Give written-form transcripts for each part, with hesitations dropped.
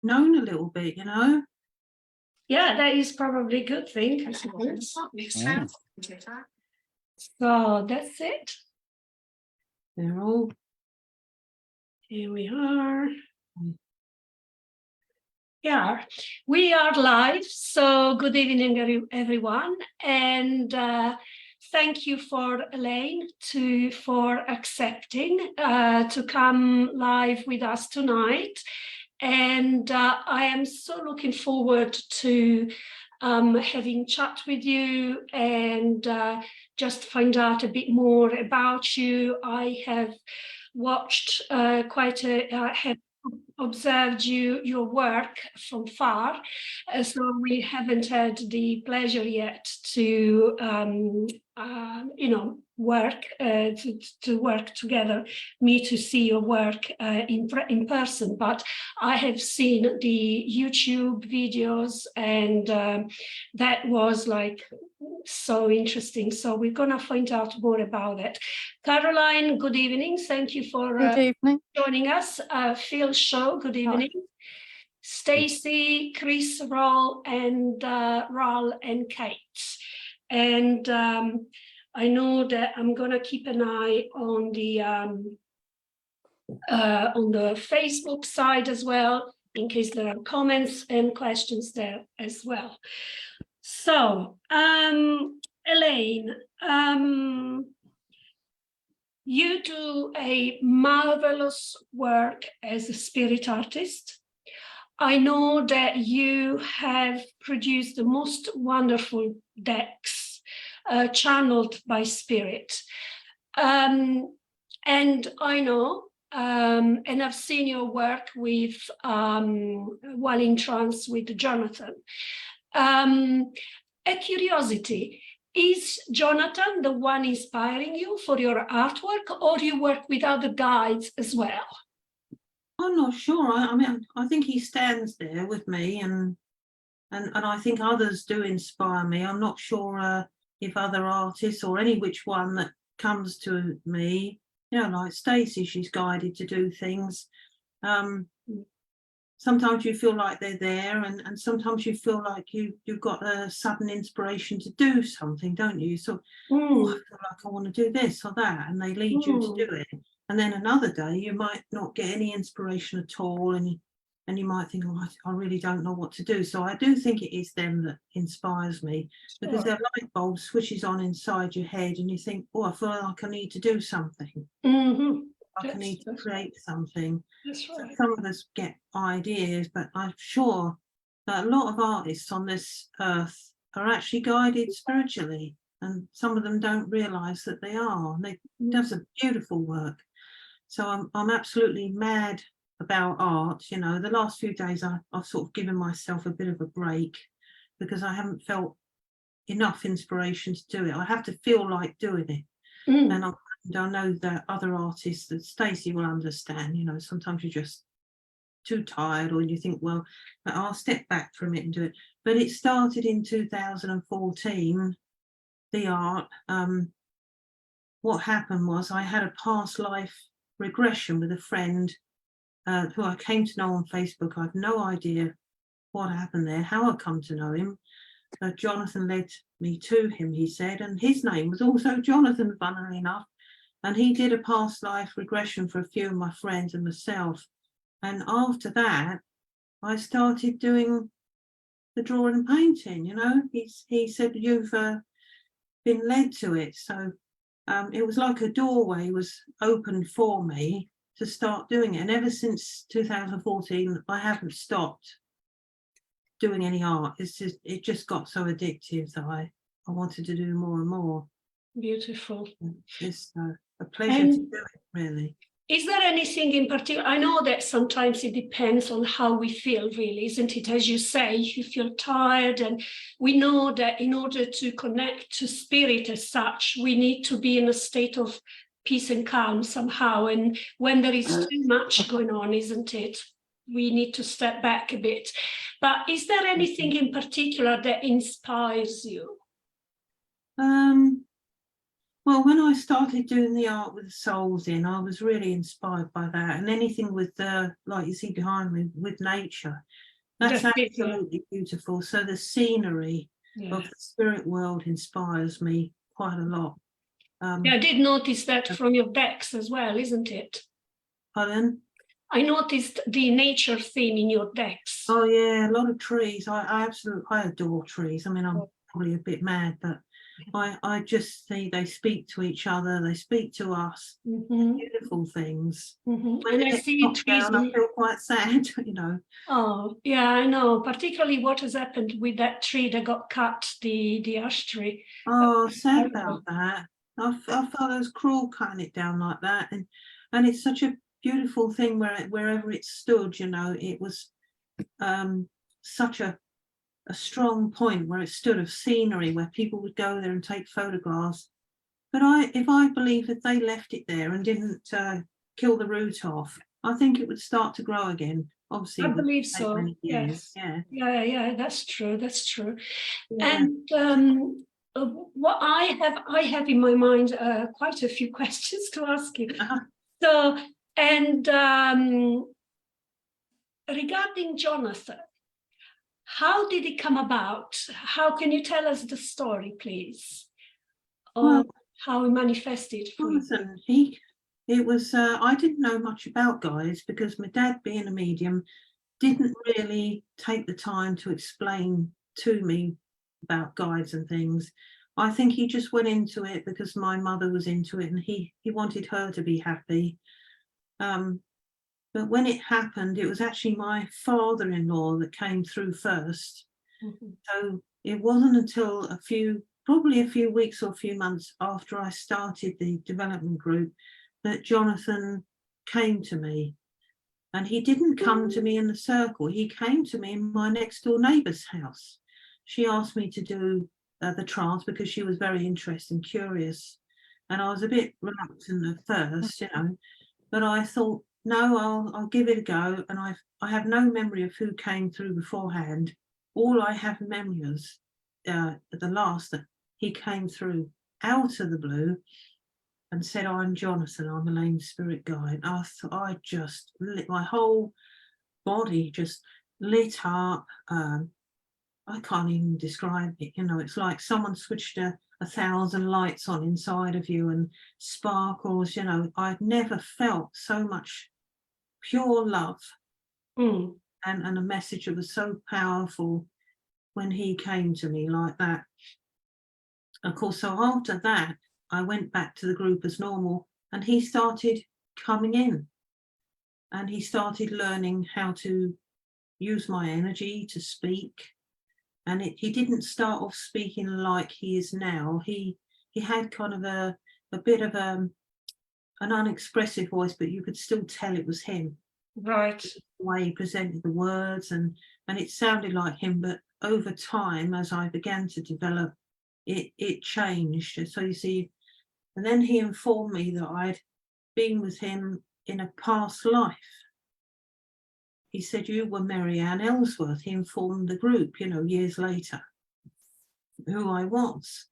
known a little bit, you know. Yeah, that is probably a good thing, I suppose. Mm. So that's it. They're all Here we are. Yeah, we are live. So good evening, everyone. And thank you for Elaine for accepting to come live with us tonight. And I am so looking forward to having chat with you and just find out a bit more about you. I have watched have observed your work from far, so we haven't had the pleasure yet to work to work together, me to see your work in person, but I have seen the YouTube videos, and that was like so interesting. So we're gonna find out more about it. Caroline, good evening. Thank you for Good evening. joining us. Phil Shaw, good evening. Stacey, Chris, Raul, and Kate. And I know that I'm gonna keep an eye on the Facebook side as well, in case there are comments and questions there as well. So, Elaine, you do a marvelous work as a spirit artist. I know that you have produced the most wonderful decks channeled by spirit. And I know, and I've seen your work with while in trance with Jonathan. A curiosity, is Jonathan the one inspiring you for your artwork, or you work with other guides as well? I'm not sure. I mean, I think he stands there with me, and I think others do inspire me. I'm not sure if other artists or any which one that comes to me, you know, like Stacey, she's guided to do things. Sometimes you feel like they're there, and sometimes you feel like you've got a sudden inspiration to do something, don't you? So oh, I feel like I want to do this or that, and they lead you to do it. And then another day you might not get any inspiration at all, and you might think, oh, I really don't know what to do. So I do think it is them that inspires me, because their light bulb switches on inside your head, and you think, oh, I feel like I need to do something. I need to create something. That's right. So some of us get ideas, but I'm sure that a lot of artists on this earth are actually guided spiritually, and some of them don't realise that they are. And they do some beautiful work. So I'm absolutely mad about art. You know, the last few days I've sort of given myself a bit of a break, because I haven't felt enough inspiration to do it. I have to feel like doing it. And I know that other artists, that Stacey will understand, you know, sometimes you're just too tired, or you think, well, I'll step back from it and do it. But it started in 2014, the art. What happened was I had a past life regression with a friend who I came to know on Facebook. I have no idea what happened there, how I come to know him. Jonathan led me to him, he said, and his name was also Jonathan, funnily enough. And he did a past life regression for a few of my friends and myself. And after that, I started doing the drawing and painting. You know, he said, you've been led to it. So it was like a doorway was opened for me to start doing it. And ever since 2014, I haven't stopped doing any art. It just got so addictive that I wanted to do more and more. Beautiful. It's a pleasure to do it, really. Is there anything in particular? I know that sometimes it depends on how we feel, really, isn't it? As you say, you feel tired, and we know that in order to connect to spirit as such, we need to be in a state of peace and calm somehow. And when there is too much going on, isn't it? We need to step back a bit. But is there anything in particular that inspires you? Well, when I started doing the art with the souls in, I was really inspired by that. And anything with the, like you see behind me, with nature, that's That's it, yeah. absolutely beautiful. So the scenery Yeah. of the spirit world inspires me quite a lot. Yeah, I did notice that from your decks as well, isn't it? Pardon? I noticed the nature theme in your decks. Oh yeah, a lot of trees. I absolutely, I adore trees. I mean, I'm probably a bit mad, but I just see they speak to each other, they speak to us. Beautiful things. When And they I get see knocked trees. down, I feel quite sad, you know. Oh, yeah, I know. Particularly what has happened with that tree that got cut, the ash tree. Oh, sad about that. I felt it was cruel cutting it down like that, and it's such a beautiful thing wherever it stood, you know, it was such a strong point where it stood of scenery where people would go there and take photographs. But if I believe if they left it there and didn't kill the root off, I think it would start to grow again. Obviously, I it would believe take so. many years. Yes. Yeah, Yeah, that's true. That's true. yeah. And what I have in my mind quite a few questions to ask you. Uh-huh. So, and regarding Jonathan, how did it come about? How can you tell us the story, please? Or Well, how it manifested for you? Jonathan, it was, I didn't know much about guides because my dad, being a medium, didn't really take the time to explain to me about guides and things. I think he just went into it because my mother was into it and he wanted her to be happy. But when it happened, it was actually my father-in-law that came through first. So it wasn't until probably a few weeks or a few months after I started the development group that Jonathan came to me. And he didn't come to me in the circle. He came to me in my next door neighbour's house. She asked me to do the trance because she was very interested and curious. And I was a bit reluctant at first, you know, but I thought, no, I'll give it a go. And I have no memory of who came through beforehand. All I have memory is at the last that he came through out of the blue and said, I'm Jonathan, I'm Elaine's spirit guide. I just lit, my whole body just lit up. I can't even describe it. You know, it's like someone switched a 1,000 lights on inside of you and sparkles. You know, I've never felt so much pure love and a message that was so powerful when he came to me like that. Of course, so after that, I went back to the group as normal and he started coming in and he started learning how to use my energy to speak. And he didn't start off speaking like he is now. He had kind of a bit of an unexpressive voice, but you could still tell it was him. Right. The way he presented the words and it sounded like him, but over time, as I began to develop, it changed. So you see, and then he informed me that I'd been with him in a past life. He said, you were Mary Ann Ellsworth. He informed the group, you know, years later, who I was.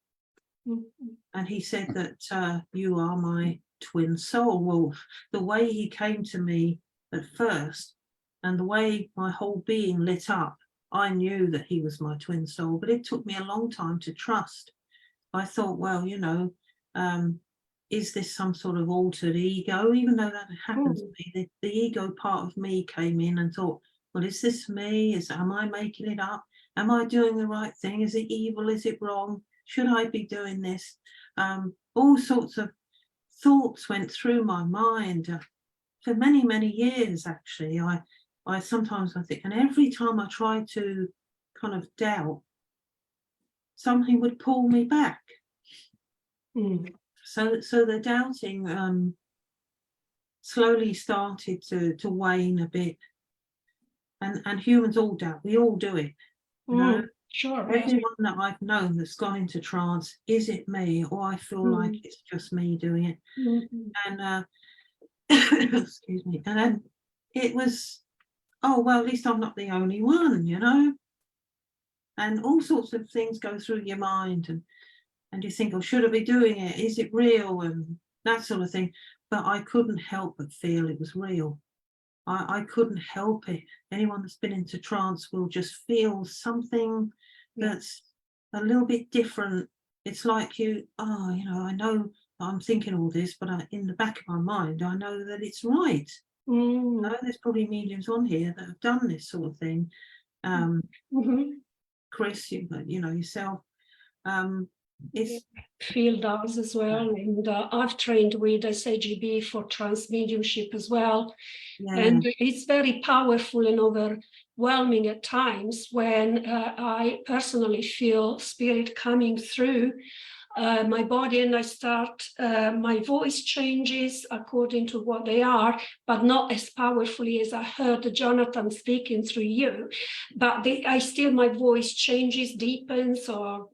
And he said that you are my twin soul. Well, the way he came to me at first and the way my whole being lit up, I knew that he was my twin soul, but it took me a long time to trust. I thought, well, you know, is this some sort of altered ego? Even though that happened to me, the ego part of me came in and thought, well, is this me? Am I making it up? Am I doing the right thing? Is it evil? Is it wrong? Should I be doing this? All sorts of thoughts went through my mind for many, many years, actually. I sometimes I think, and every time I tried to kind of doubt, something would pull me back. So the doubting slowly started to wane a bit. And humans all doubt, we all do it. You know? Sure. Everyone that I've known that's gone into trance, is it me? Or I feel like it's just me doing it. And excuse me. And then it was, oh, well, at least I'm not the only one, you know? And all sorts of things go through your mind. and you think, oh, should I be doing it? Is it real? And that sort of thing. But I couldn't help but feel it was real. I couldn't help it. Anyone that's been into trance will just feel something that's a little bit different. It's like I know I'm thinking all this, but in the back of my mind, I know that it's right. There's probably mediums on here that have done this sort of thing. Chris, yourself. It's Phil does as well, and I've trained with SAGB for trance mediumship as well, and it's very powerful and overwhelming at times when I personally feel spirit coming through my body, and I start, my voice changes according to what they are, but not as powerfully as I heard Jonathan speaking through you, but my voice changes, deepens, or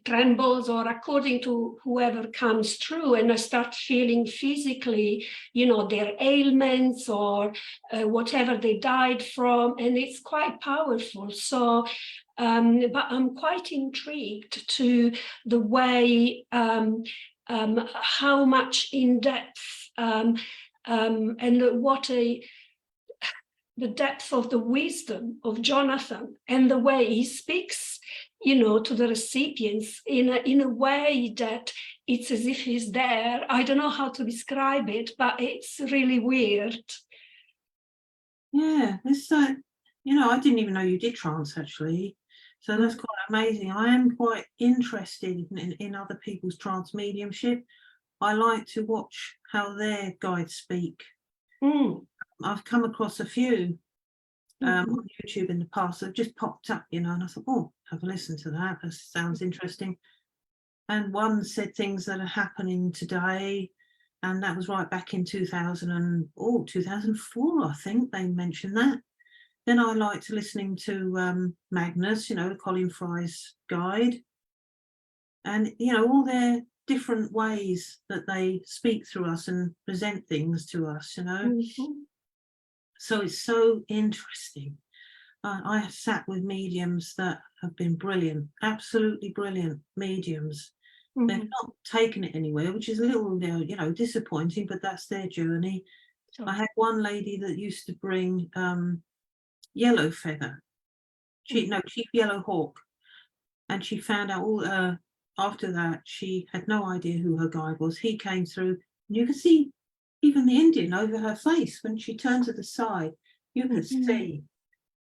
trembles, or according to whoever comes through, and I start feeling physically, their ailments or whatever they died from, and it's quite powerful. So, but I'm quite intrigued to the way, how much in depth, and the depth of the wisdom of Jonathan, and the way he speaks, to the recipients in a way that it's as if he's there. I don't know how to describe it, but it's really weird. Yeah, it's I didn't even know you did trance actually. So that's quite amazing. I am quite interested in other people's trance mediumship. I like to watch how their guides speak. I've come across a few on YouTube in the past that just popped up, and I thought, oh, have a listen to that. That sounds interesting. And one said things that are happening today, and that was right back in 2004, I think they mentioned that. Then I liked listening to Magnus, Colin Fry's guide, and all their different ways that they speak through us and present things to us, So it's so interesting. I have sat with mediums that have been brilliant, absolutely brilliant mediums. They've not taken it anywhere, which is a little, disappointing, but that's their journey. Sure. I had one lady that used to bring yellow feather, chief yellow hawk, and she found out after that she had no idea who her guide was. He came through, and you could see even the Indian over her face when she turned to the side. You could see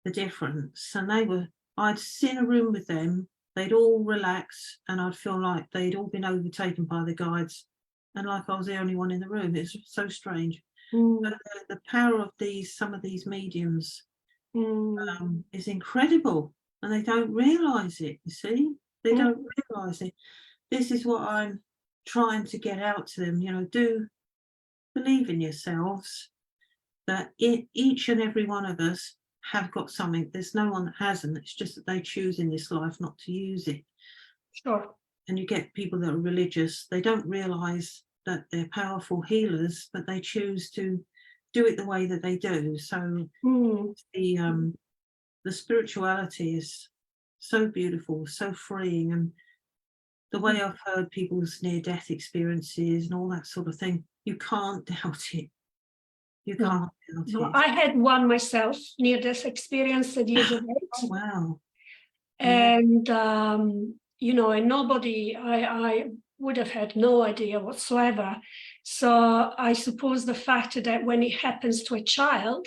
the difference. And I'd sit in a room with them, they'd all relax, and I'd feel like they'd all been overtaken by the guides, and like I was the only one in the room. It's so strange. But the power of some of these mediums is incredible, and they don't realise it, you see. They don't realise it. This is what I'm trying to get out to them, do believe in yourselves, that each and every one of us have got something. There's no one that hasn't. It's just that they choose in this life not to use it. Sure. And you get people that are religious. They don't realise that they're powerful healers, but they choose to do it the way that they do. So the spirituality is so beautiful, so freeing, and the way I've heard people's near-death experiences and all that sort of thing, you can't doubt it. You can't doubt it. I had one myself, near-death experience at the age of 8. Oh, wow. And, and nobody, I would have had no idea whatsoever. So I suppose the fact that when it happens to a child,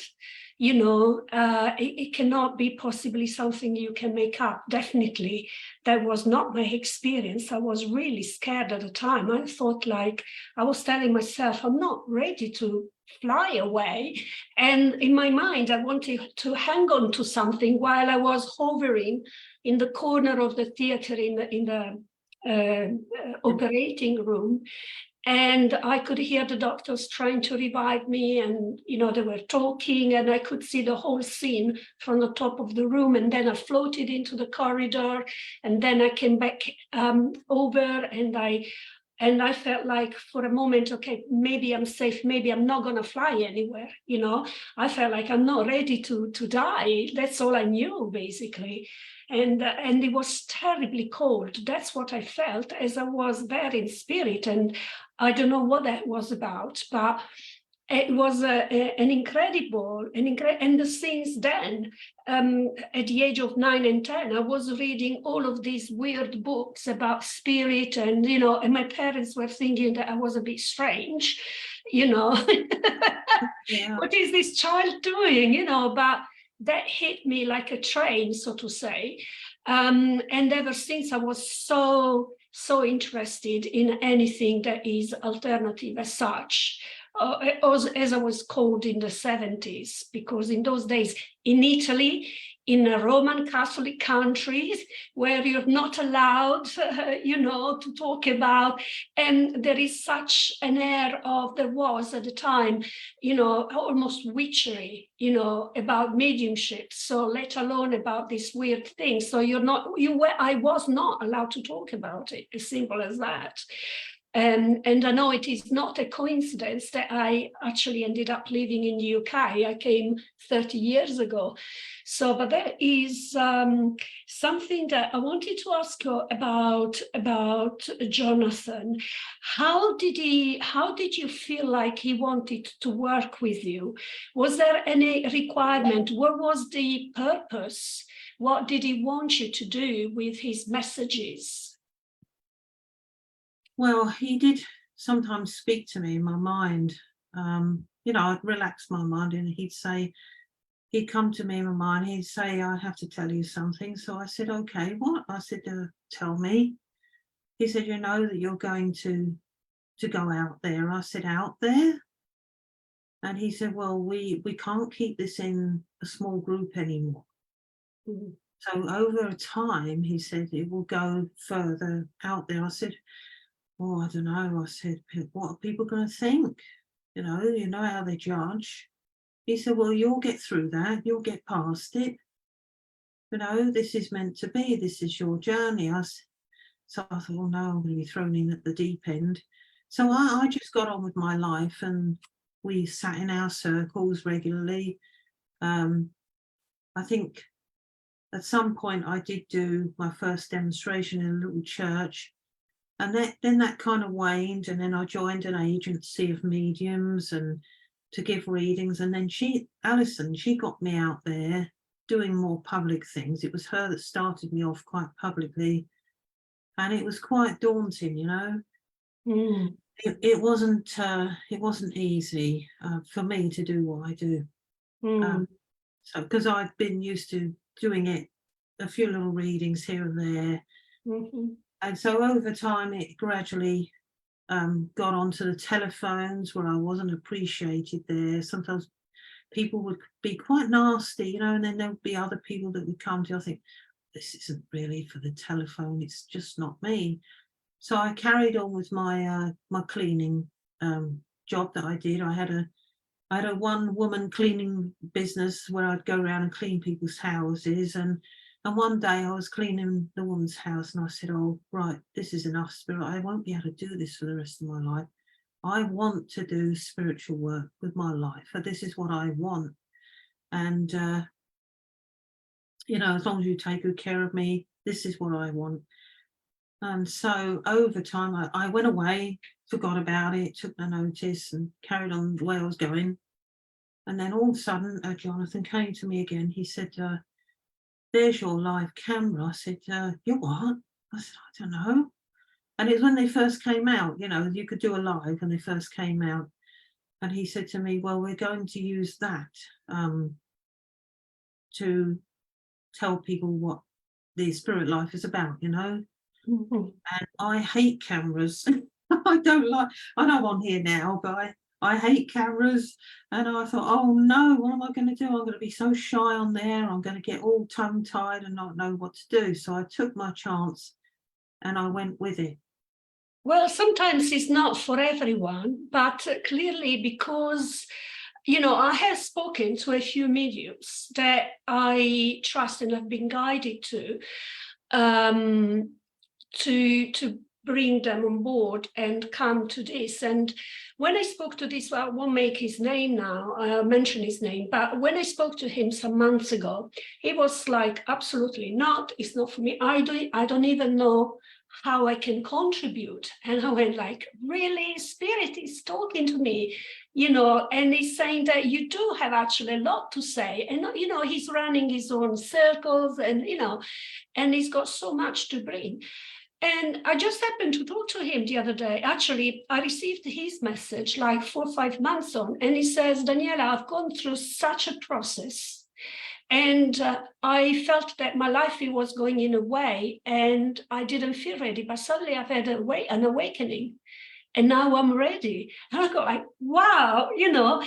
it cannot be possibly something you can make up. Definitely, that was not my experience. I was really scared at the time. I thought, I was telling myself, I'm not ready to fly away. And in my mind, I wanted to hang on to something while I was hovering in the corner of the theater in the operating room. And I could hear the doctors trying to revive me, and they were talking, and I could see the whole scene from the top of the room. And then I floated into the corridor, and then I came back over, and I And I felt like for a moment, okay, maybe I'm safe, maybe I'm not going to fly anywhere. I felt like I'm not ready to die. That's all I knew, basically. And it was terribly cold. That's what I felt as I was there in spirit. And I don't know what that was about, but it was an incredible, and since then, at the age of 9 and 10, I was reading all of these weird books about spirit, and and my parents were thinking that I was a bit strange, Yeah. what is this child doing, but that hit me like a train, so to say. And ever since, I was so interested in anything that is alternative as such. As I was called in the 70s, because in those days in Italy, in a Roman Catholic countries where you're not allowed, to talk about, and there is such an air of, there was at the time, almost witchery, about mediumship. So let alone about this weird thing. So I was not allowed to talk about it, as simple as that. And I know it is not a coincidence that I actually ended up living in the UK. I came 30 years ago. So, but that is something that I wanted to ask you about Jonathan. How did you feel like he wanted to work with you? Was there any requirement? What was the purpose? What did he want you to do with his messages? Well, he did sometimes speak to me in my mind. I'd relax my mind, and he'd come to me in my mind. He'd say, I have to tell you something. So I said, okay, what? I said, tell me. He said, you know that you're going to go out there. I said, out there? And he said, well, we can't keep this in a small group anymore. Mm-hmm. So over time, he said, it will go further out there. I said, oh, I don't know. I said, what are people going to think? You know how they judge. He said, well, you'll get through that. You'll get past it. This is meant to be. This is your journey. So I thought, oh, no, I'm going to be thrown in at the deep end. So I just got on with my life, and we sat in our circles regularly. I think at some point I did do my first demonstration in a little church. And then that kind of waned, and then I joined an agency of mediums and to give readings. And then Alison, she got me out there doing more public things. It was her that started me off quite publicly, and it was quite daunting, Mm. It wasn't easy for me to do what I do. So because I've been used to doing it, a few little readings here and there. Mm-hmm. And so over time, it gradually got onto the telephones where I wasn't appreciated there. Sometimes people would be quite nasty, and then there would be other people that would come to. I think, this isn't really for the telephone. It's just not me. So I carried on with my my cleaning job that I did. I had a one-woman cleaning business where I'd go around and clean people's houses. And one day I was cleaning the woman's house, and I said, oh, right, this is enough, Spirit. I won't be able to do this for the rest of my life. I want to do spiritual work with my life. This is what I want. And, as long as you take good care of me, this is what I want. And so over time, I went away, forgot about it, took no notice, and carried on the way I was going. And then all of a sudden, Jonathan came to me again. He said, there's your live camera. I said, your what? I said, I don't know. And it was when they first came out, you could do a live when they first came out. And he said to me, well, we're going to use that to tell people what the spirit life is about, Mm-hmm. And I hate cameras. I don't like, I know I'm on here now, but I hate cameras. And I thought, oh no, what am I going to do? I'm going to be so shy on there. I'm going to get all tongue-tied and not know what to do. So I took my chance and I went with it. Well, sometimes it's not for everyone, but clearly because, I have spoken to a few mediums that I trust and have been guided to bring them on board and come to this. And when I spoke to this, well, I won't make his name now, I'll mention his name, but when I spoke to him some months ago, he was like, absolutely not, it's not for me. I don't even know how I can contribute. And I went like, really? Spirit is talking to me, you know, and he's saying that you do have actually a lot to say. And, you know, he's running his own circles and, you know, and he's got so much to bring. And I just happened to talk to him the other day. Actually, I received his message like 4 or 5 months on, and he says, Daniela, I've gone through such a process. And I felt that my life was going in a way, and I didn't feel ready. But suddenly I've had an awakening, and now I'm ready. And I go like, wow, you know.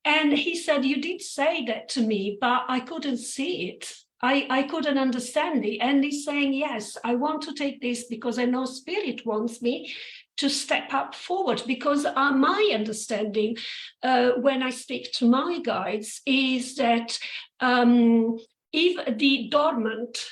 And he said, you did say that to me, but I couldn't see it. I couldn't understand it. And he's saying, yes, I want to take this because I know Spirit wants me to step up forward, because my understanding when I speak to my guides is that if the dormant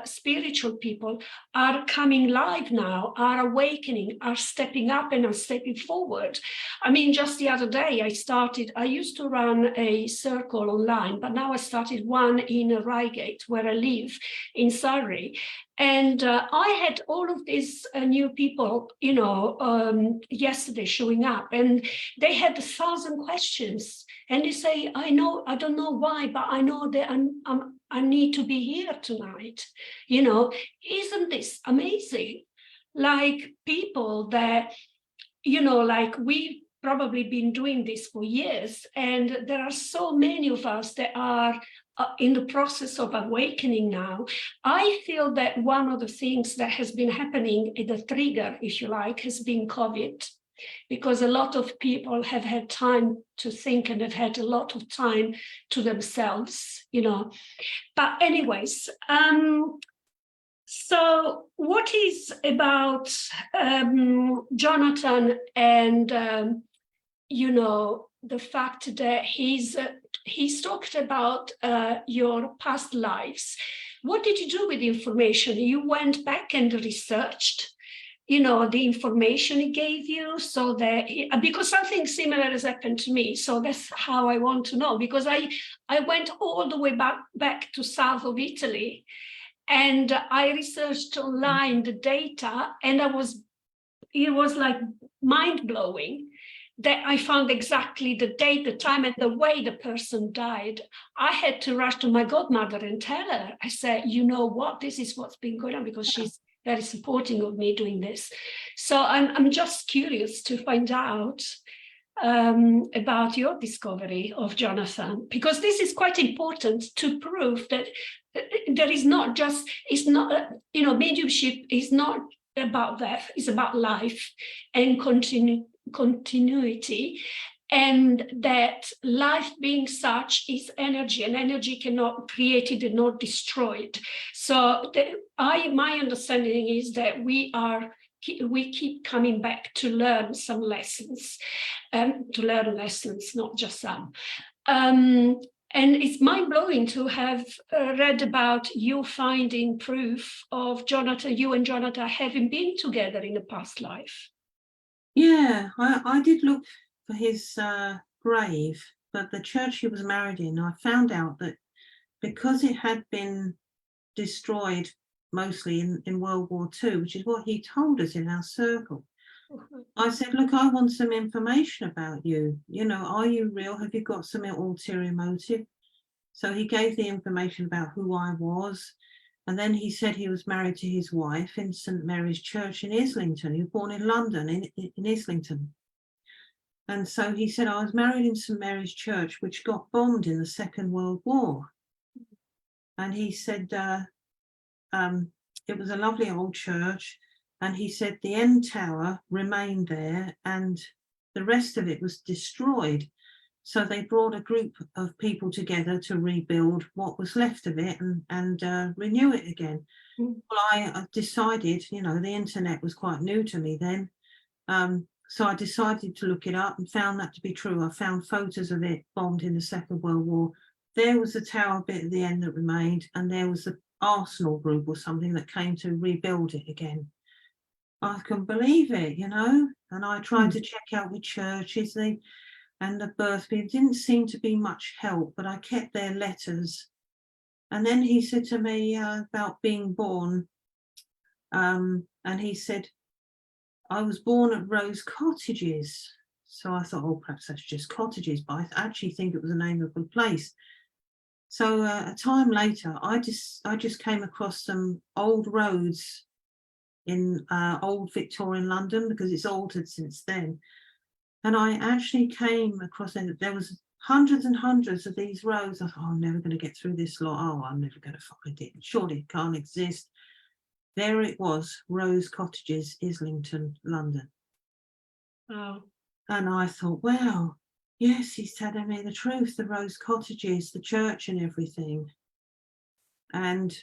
spiritual people are coming live now, are awakening, are stepping up and are stepping forward. I mean, just the other day I used to run a circle online, but now I started one in Reigate, where I live in Surrey. And I had all of these new people, you know, yesterday showing up, and they had 1,000 questions. And they say, I don't know why, but I know that I need to be here tonight. You know, isn't this amazing? Like people that, you know, like we've probably been doing this for years, and there are so many of us that are in the process of awakening now. I feel that one of the things that has been happening, the trigger, if you like, has been COVID, because a lot of people have had time to think and have had a lot of time to themselves, you know. But anyways, so what is about Jonathan and, you know, the fact that he's talked about your past lives. What did you do with the information? You went back and researched, you know, the information he gave you, so that because something similar has happened to me. So that's how I want to know, because I went all the way back to south of Italy, and I researched online the data, and it was like mind-blowing that I found exactly the date, the time, and the way the person died. I had to rush to my godmother and tell her. I said, you know what, this is what's been going on, because she's very supporting of me doing this. So I'm just curious to find out about your discovery of Jonathan, because this is quite important to prove that there is not just, it's not, you know, mediumship is not about death, it's about life and continuity, and that life being such is energy, and energy cannot be created and not destroyed. So my understanding is that we keep coming back to learn some lessons, not just some. And it's mind-blowing to have read about you finding proof of you and Jonathan having been together in a past life. Yeah, I did look for his grave, but the church he was married in, I found out that because it had been destroyed mostly in World War II, which is what he told us in our circle. I said, look, I want some information about you. You know, are you real? Have you got some ulterior motive? So he gave the information about who I was. And then he said he was married to his wife in St. Mary's Church in Islington. He was born in London, in Islington. And so he said, I was married in St. Mary's Church, which got bombed in the Second World War. And he said it was a lovely old church. And he said the end tower remained there and the rest of it was destroyed. So they brought a group of people together to rebuild what was left of it and renew it again. Well, I decided, you know, the internet was quite new to me then. So I decided to look it up and found that to be true. I found photos of it bombed in the Second World War. There was the tower bit at the end that remained, and there was the Arsenal group or something that came to rebuild it again. I couldn't believe it, and I tried to check out with churches, and the birth people didn't seem to be much help, but I kept their letters. And then he said to me about being born, and he said, I was born at Rose Cottages. So I thought, oh, perhaps that's just cottages, but I actually think it was the name of a place. So a time later, I just came across some old roads in old Victorian London, because it's altered since then. And I actually came across it. There was hundreds and hundreds of these roads. I thought, oh, I'm never going to get through this lot. Oh, I'm never going to find it. Surely it can't exist. There it was, Rose Cottages, Islington, London. Wow. And I thought, wow, yes, he's telling me the truth, the Rose Cottages, the church and everything. And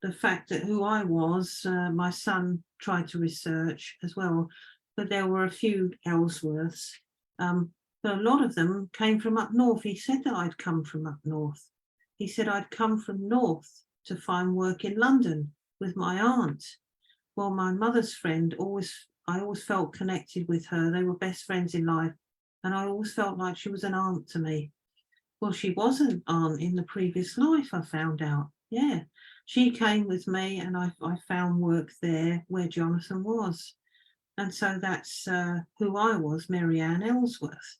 the fact that who I was, my son tried to research as well, but there were a few Ellsworths. But a lot of them came from up north. He said that I'd come from up north. He said I'd come from north to find work in London with my aunt. Well, my mother's friend, I always felt connected with her. They were best friends in life, and I always felt like she was an aunt to me. Well, she was an aunt in the previous life, I found out. Yeah, she came with me, and I found work there where Jonathan was. And so that's who I was, Mary Ann Ellsworth.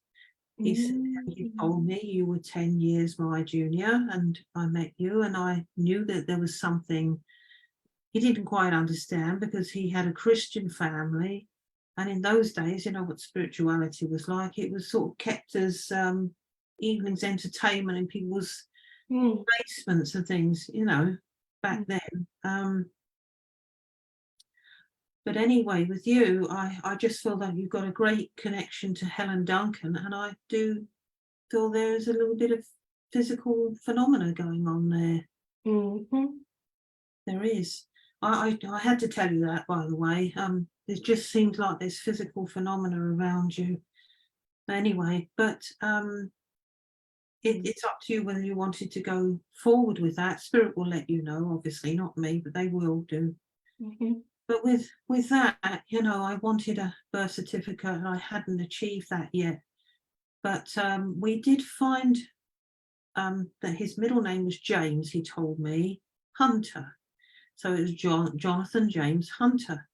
He said, you told me you were 10 years my junior, and I met you, and I knew that there was something he didn't quite understand, because he had a Christian family. And in those days, what spirituality was like. It was sort of kept as evenings entertainment in people's basements and things, back then. But anyway, with you, I just feel that you've got a great connection to Helen Duncan, and I do feel there is a little bit of physical phenomena going on there. Mm-hmm. There is. I had to tell you that, by the way. It just seems like there's physical phenomena around you. Anyway, but it's up to you whether you wanted to go forward with that. Spirit will let you know, obviously, not me, but they will do. Mm-hmm. But with that, I wanted a birth certificate, and I hadn't achieved that yet. But we did find that his middle name was James, he told me, Hunter. So it was Jonathan James Hunter.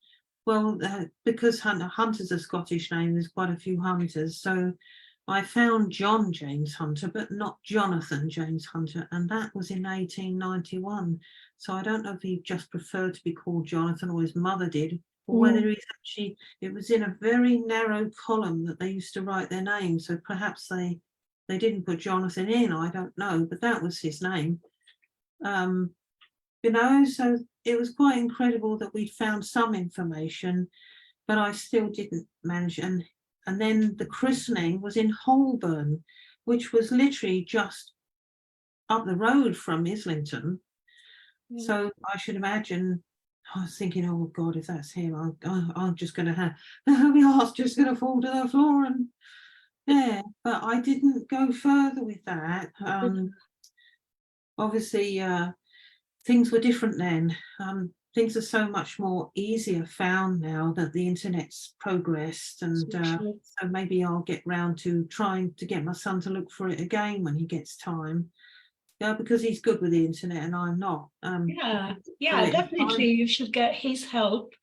Well, because Hunter's a Scottish name, there's quite a few Hunters. So I found John James Hunter, but not Jonathan James Hunter. And that was in 1891. So I don't know if he just preferred to be called Jonathan, or his mother did, or whether he's actually, it was in a very narrow column that they used to write their name. So perhaps they didn't put Jonathan in, I don't know, but that was his name. So it was quite incredible that we found some information, but I still didn't manage. And then the christening was in Holborn, which was literally just up the road from Islington. So I should imagine, I was thinking, oh God, if that's him, I'm just going to have, my heart's just going to fall to the floor. And yeah, but I didn't go further with that. Obviously, things were different then. Things are so much more easier found now that the internet's progressed, and so maybe I'll get round to trying to get my son to look for it again when he gets time. Yeah, because he's good with the internet and I'm not. Definitely you should get his help.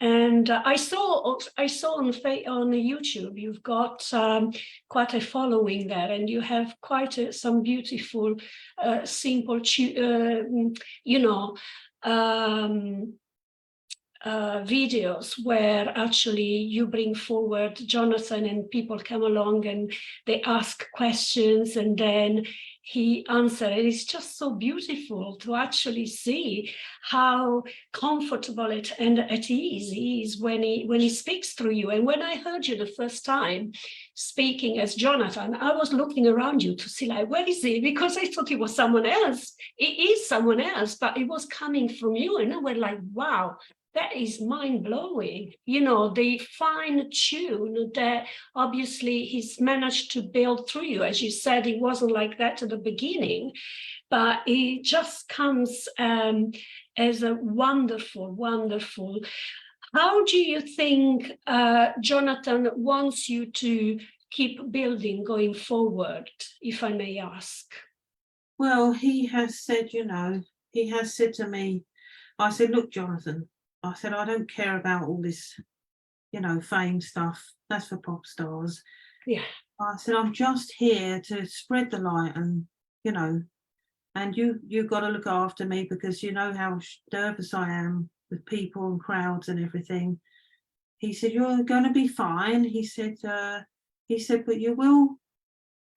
And I saw on YouTube you've got quite a following there, and you have quite some beautiful, simple, videos where actually you bring forward Jonathan and people come along and they ask questions and then he answers. And it's just so beautiful to actually see how comfortable and at ease he is when he speaks through you. And when I heard you the first time speaking as Jonathan, I was looking around you to see, like, where is he? Because I thought it was someone else. It is someone else, but it was coming from you. And I went like, wow, that is mind-blowing. The fine tune that obviously he's managed to build through you. As you said, it wasn't like that at the beginning, but it just comes as a wonderful, wonderful How do you think Jonathan wants you to keep building going forward, if I may ask? Well, he has said, he has said to me, I said, look, Jonathan, I said, I don't care about all this, fame stuff. That's for pop stars. Yeah. I said, I'm just here to spread the light and, and you've got to look after me because you know how nervous I am with people and crowds and everything. He said, you're going to be fine. He said, but you will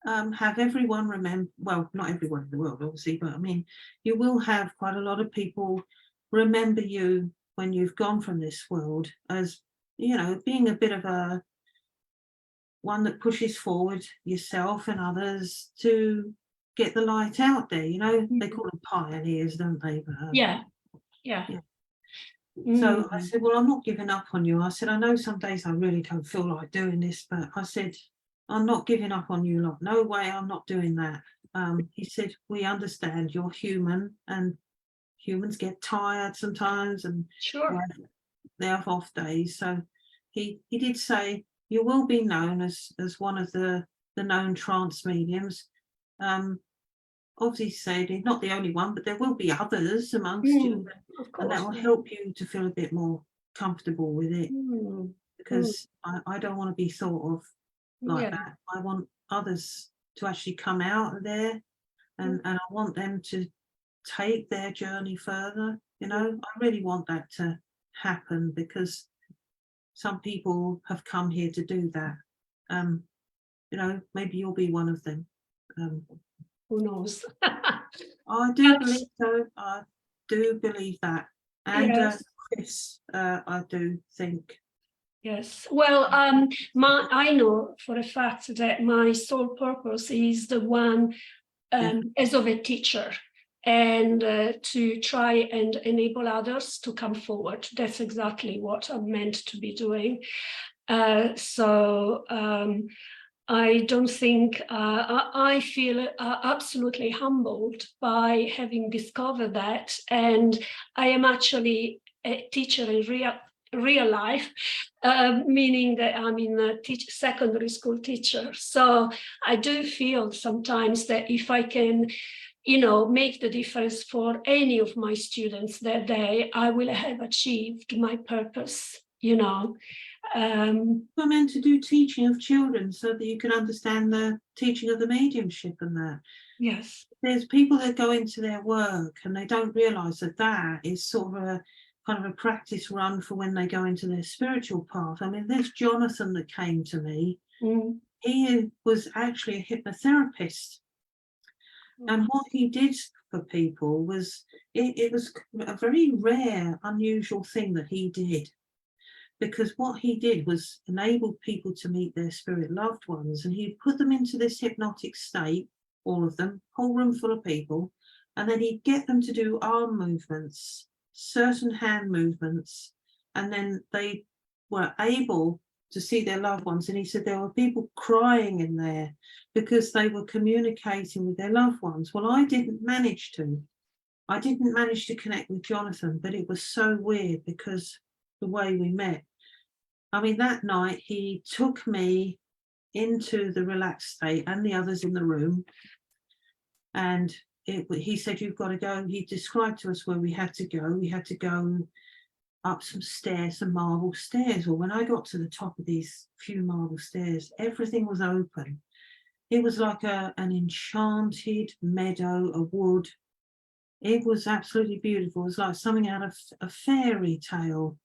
have everyone remember, well, not everyone in the world, obviously, but I mean, you will have quite a lot of people remember you when you've gone from this world as, being a bit of a one that pushes forward yourself and others to get the light out there. They call them pioneers, don't they? But, Yeah. So I said, well, I'm not giving up on you. I said, I know some days I really don't feel like doing this, but I said, I'm not giving up on you lot. No way, I'm not doing that. He said, we understand you're human and humans get tired sometimes and Sure. they have off days. So he did say, you will be known as one of the known trance mediums. Obviously said he's not the only one, but there will be others amongst you, and that will help you to feel a bit more comfortable with it, because I don't want to be thought of like that. I want others to actually come out of there, and I want them to take their journey further. I really want that to happen because some people have come here to do that. Maybe you'll be one of them. Who knows? I do believe so. I do believe that. And Yes. Chris, I do think. Yes. Well, I know for a fact that my sole purpose is the one as of a teacher and to try and enable others to come forward. That's exactly what I'm meant to be doing. So I don't think, I feel absolutely humbled by having discovered that. And I am actually a teacher in real life, meaning that I'm in a secondary school teacher. So I do feel sometimes that if I can, make the difference for any of my students that day, I will have achieved my purpose, We're meant to do teaching of children so that you can understand the teaching of the mediumship and that. Yes. There's people that go into their work and they don't realise that is sort of a kind of a practice run for when they go into their spiritual path. I mean, this Jonathan that came to me, he was actually a hypnotherapist. And what he did for people was, it was a very rare, unusual thing that he did. Because what he did was enable people to meet their spirit loved ones, and he'd put them into this hypnotic state, all of them, whole room full of people, and then he'd get them to do arm movements, certain hand movements, and then they were able to see their loved ones. And he said there were people crying in there because they were communicating with their loved ones. Well, I didn't manage to connect with Jonathan, but it was so weird because the way we met. I mean, that night he took me into the relaxed state and the others in the room, and he said, you've got to go. He described to us where we had to go. We had to go up some stairs, some marble stairs. Well, when I got to the top of these few marble stairs, everything was open. It was like an enchanted meadow, a wood. It was absolutely beautiful. It was like something out of a fairy tale.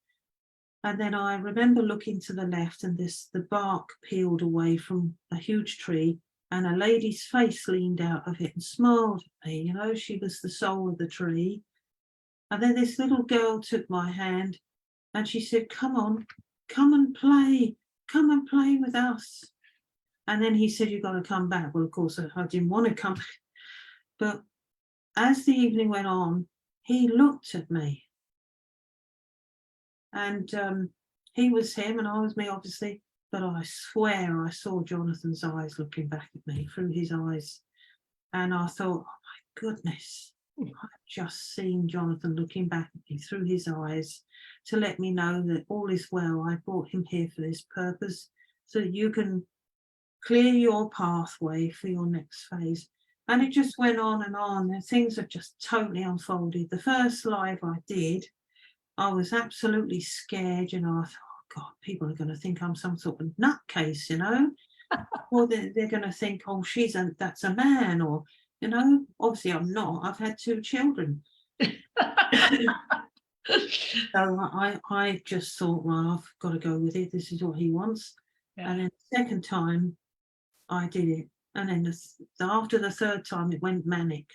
And then I remember looking to the left, and the bark peeled away from a huge tree, and a lady's face leaned out of it and smiled at me. She was the soul of the tree. And then this little girl took my hand and she said, come on, come and play with us. And then he said, you've got to come back. Well, of course, I didn't want to come back. But as the evening went on, he looked at me. And he was him and I was me, obviously. But I swear I saw Jonathan's eyes looking back at me through his eyes. And I thought, oh my goodness, I'm just seen Jonathan looking back at me through his eyes to let me know that all is well. I brought him here for this purpose, so that you can clear your pathway for your next phase. And it just went on, and things have just totally unfolded. The first live I did, I was absolutely scared, I thought, oh God, people are going to think I'm some sort of nutcase, or they're going to think, oh, that's a man, or, obviously I'm not. I've had 2 children. So I just thought, well, I've got to go with it. This is what he wants. Yeah. And then the second time I did it. And then after the third time, it went manic.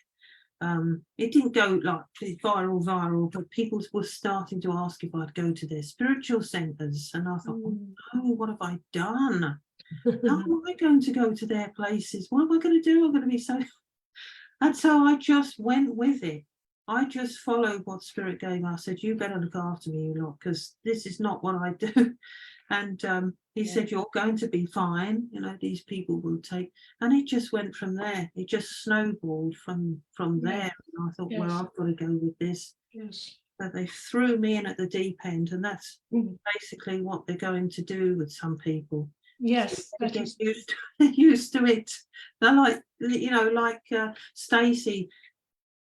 It didn't go like viral, but people were starting to ask if I'd go to their spiritual centres. And I thought, oh, what have I done? How am I going to go to their places? What am I going to do? I'm going to be so... And so I just went with it. I just followed what Spirit gave. I said, you better look after me, you lot, because this is not what I do. And he said, you're going to be fine. These people will take. And it just went from there. It just snowballed from there. And I thought, well, I've got to go with this. Yes. But they threw me in at the deep end. And that's basically what they're going to do with some people. Yes, so they get used to it. They're like, Stacey,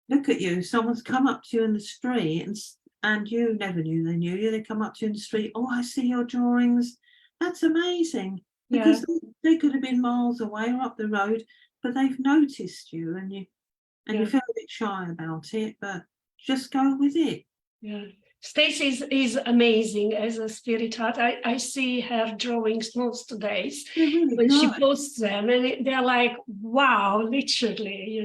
look at you. Someone's come up to you in the street and you never knew they knew you. They come up to you in the street. Oh, I see your drawings. That's amazing. Because they could have been miles away or up the road, but they've noticed you and you feel a bit shy about it, but just go with it. Yeah. Stacey is amazing as a spirit art. I see her drawings most days really when good. she posts them, and they're like, wow, literally,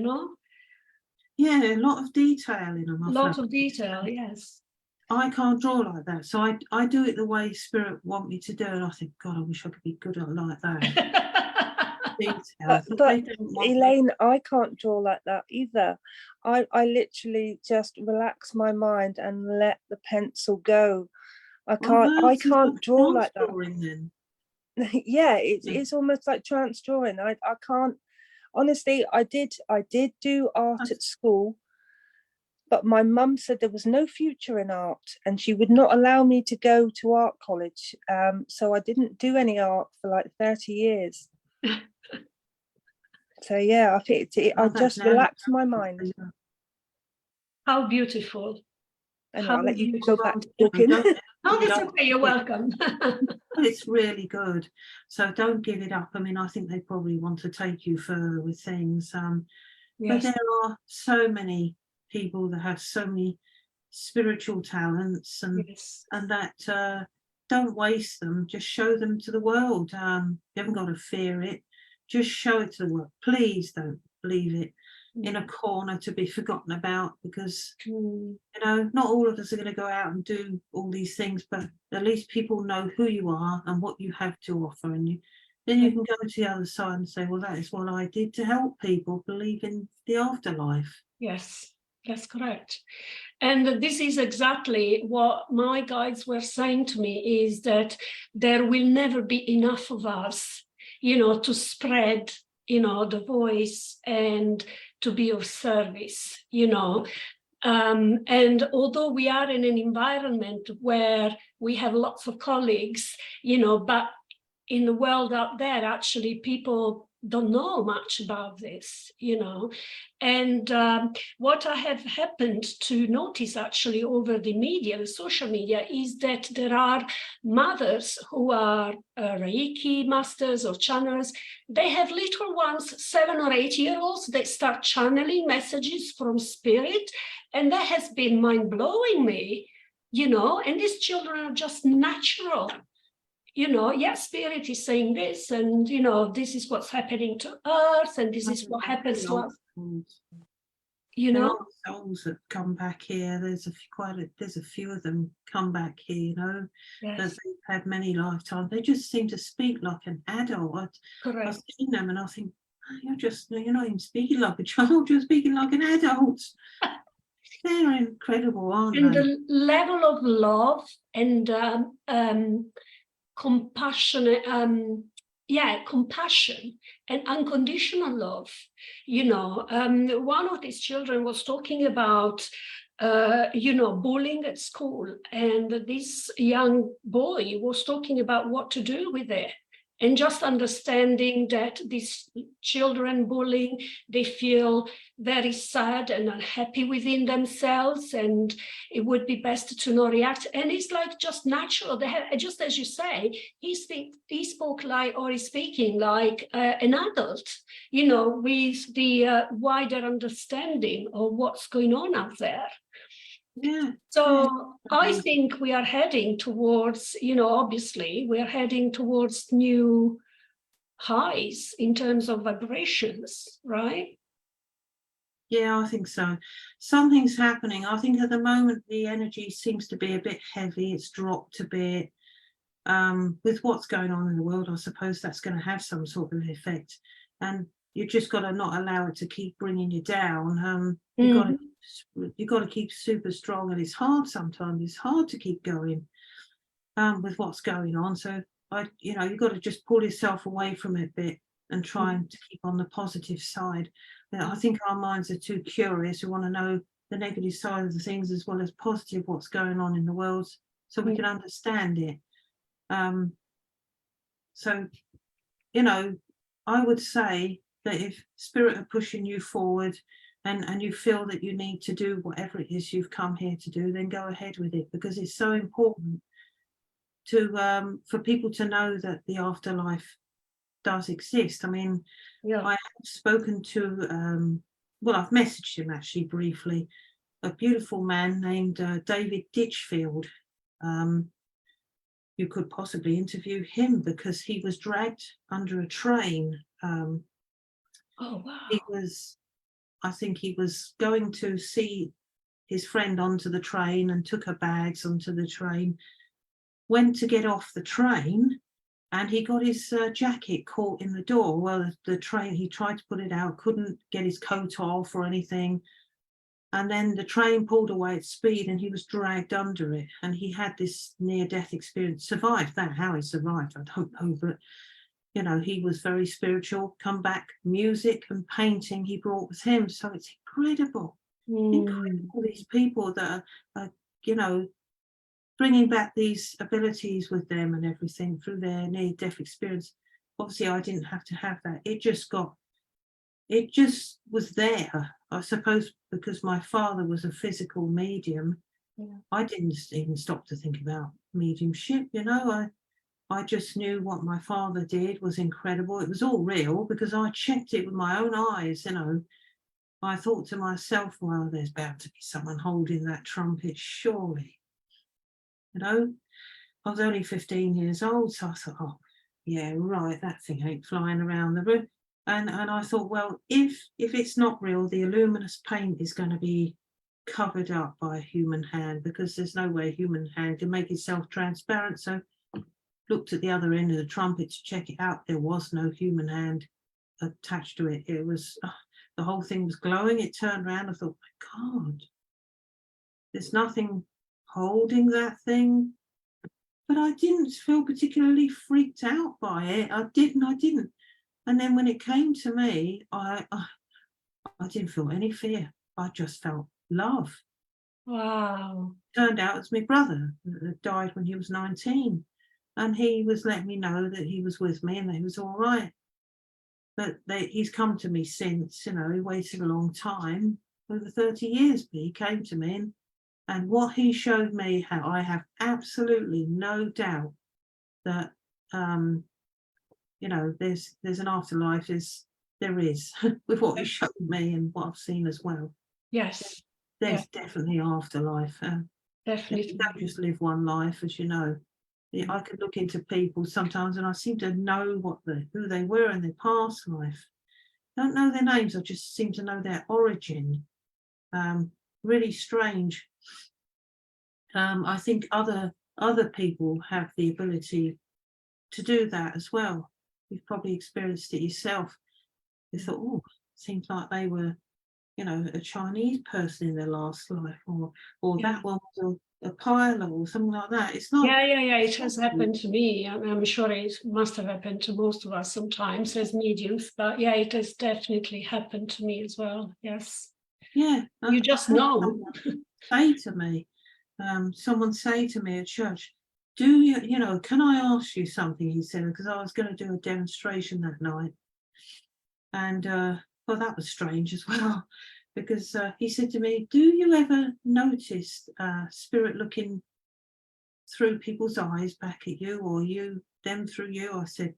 Yeah, a lot of detail in them. A lot of detail, yes. I can't draw like that, so I do it the way Spirit want me to do, and I think, God, I wish I could be good at like that. But Elaine, I can't draw like that either. I literally just relax my mind and let the pencil go. I can't draw like that. Then. Yeah, it's almost like trance drawing. I can't, honestly. I did do art at school, but my mum said there was no future in art and she would not allow me to go to art college. So I didn't do any art for like 30 years. So yeah, I think I just relax my mind. How beautiful. And I'll let you go back to talking. Oh, that's okay, you're welcome. It's really good. So don't give it up. I mean, I think they probably want to take you further with things. But there are so many people that have so many spiritual talents and that don't waste them. Just show them to the world. You haven't got to fear it. Just show it to the world. Please don't leave it in a corner to be forgotten about, because not all of us are going to go out and do all these things, but at least people know who you are and what you have to offer, and then you can go to the other side and say, well, that is what I did to help people believe in the afterlife. Yes, that's correct. And this is exactly what my guides were saying to me, is that there will never be enough of us, to spread, the voice and to be of service, and although we are in an environment where we have lots of colleagues, but in the world out there, actually, people don't know much about this, and what I have happened to notice actually over the social media, is that there are mothers who are Reiki masters or channelers. They have little ones, 7 or 8 year olds. They start channeling messages from spirit, and that has been mind-blowing me, and these children are just natural. Spirit is saying this, and this is what's happening to Earth, and this is what happens to us. Souls that come back here. There's a few of them come back here. That they've had many lifetimes. They just seem to speak like an adult. I've seen them, and I think, you're not even speaking like a child. You're speaking like an adult. They're incredible, aren't they? And the level of love and compassionate compassion and unconditional love. One of these children was talking about bullying at school, and this young boy was talking about what to do with it, and just understanding that these children bullying, they feel very sad and unhappy within themselves, and it would be best to not react. And it's like just natural. They have, just as you say, he spoke like, or he's speaking like an adult, with the wider understanding of what's going on out there. Yeah. So I think we are heading towards, obviously, we are heading towards new highs in terms of vibrations, right? Yeah, I think so. Something's happening. I think at the moment the energy seems to be a bit heavy. It's dropped a bit. With what's going on in the world, I suppose that's going to have some sort of effect. And you just got to not allow it to keep bringing you down. You've got to keep super strong, and it's hard sometimes. It's hard to keep going with what's going on. So you've got to just pull yourself away from it a bit and try to keep on the positive side. I think our minds are too curious. We want to know the negative side of the things as well as positive, what's going on in the world, so we can understand it. So I would say that if spirit are pushing you forward, and you feel that you need to do whatever it is you've come here to do, then go ahead with it, because it's so important to for people to know that the afterlife does exist. I mean, I have spoken to I've messaged him actually briefly, a beautiful man named David Ditchfield. You could possibly interview him, because he was dragged under a train. Oh wow. I think he was going to see his friend onto the train and took her bags onto the train, went to get off the train, and he got his jacket caught in the door. Well, the train, he tried to put it out, couldn't get his coat off or anything. And then the train pulled away at speed and he was dragged under it. And he had this near-death experience, survived that. How he survived, I don't know, but he was very spiritual, come back, music and painting he brought with him. So it's incredible, incredible, these people that are bringing back these abilities with them and everything through their near-death experience. Obviously, I didn't have to have that. It just was there. I suppose because my father was a physical medium, I didn't even stop to think about mediumship. I just knew what my father did was incredible. It was all real because I checked it with my own eyes. I thought to myself, well, there's bound to be someone holding that trumpet, surely. I was only 15 years old, so I thought, oh, yeah, right, that thing ain't flying around the room. And I thought, well, if it's not real, the luminous paint is going to be covered up by a human hand, because there's no way a human hand can make itself transparent. So looked at the other end of the trumpet to check it out. There was no human hand attached to it. It was, the whole thing was glowing. It turned around. I thought, my God, there's nothing holding that thing. But I didn't feel particularly freaked out by it. I didn't. And then when it came to me, I didn't feel any fear. I just felt love. Wow. Turned out it's my brother that died when he was 19. And he was letting me know that he was with me and that he was all right. But he's come to me since, he waited a long time, over 30 years, but he came to me, and what he showed me, how I have absolutely no doubt that, there's an afterlife, there is, with what he showed me and what I've seen as well. Yes. There's definitely afterlife. Definitely. You don't just live one life, as you know. I could look into people sometimes and I seem to know who they were in their past life. I don't know their names, I just seem to know their origin. Really strange. I think other people have the ability to do that as well. You've probably experienced it yourself. You thought, oh, seems like they were, a Chinese person in their last life, or that one was a pile or something like that. It's not. Yeah. It has happened to me. I'm sure it must have happened to most of us sometimes as mediums, but yeah, it has definitely happened to me as well. Yes. Yeah. You just know. Someone say to me at church, do you know, can I ask you something? He said, because I was going to do a demonstration that night. And well, that was strange as well, because he said to me, do you ever notice spirit looking through people's eyes back at you, or you them through you? I said,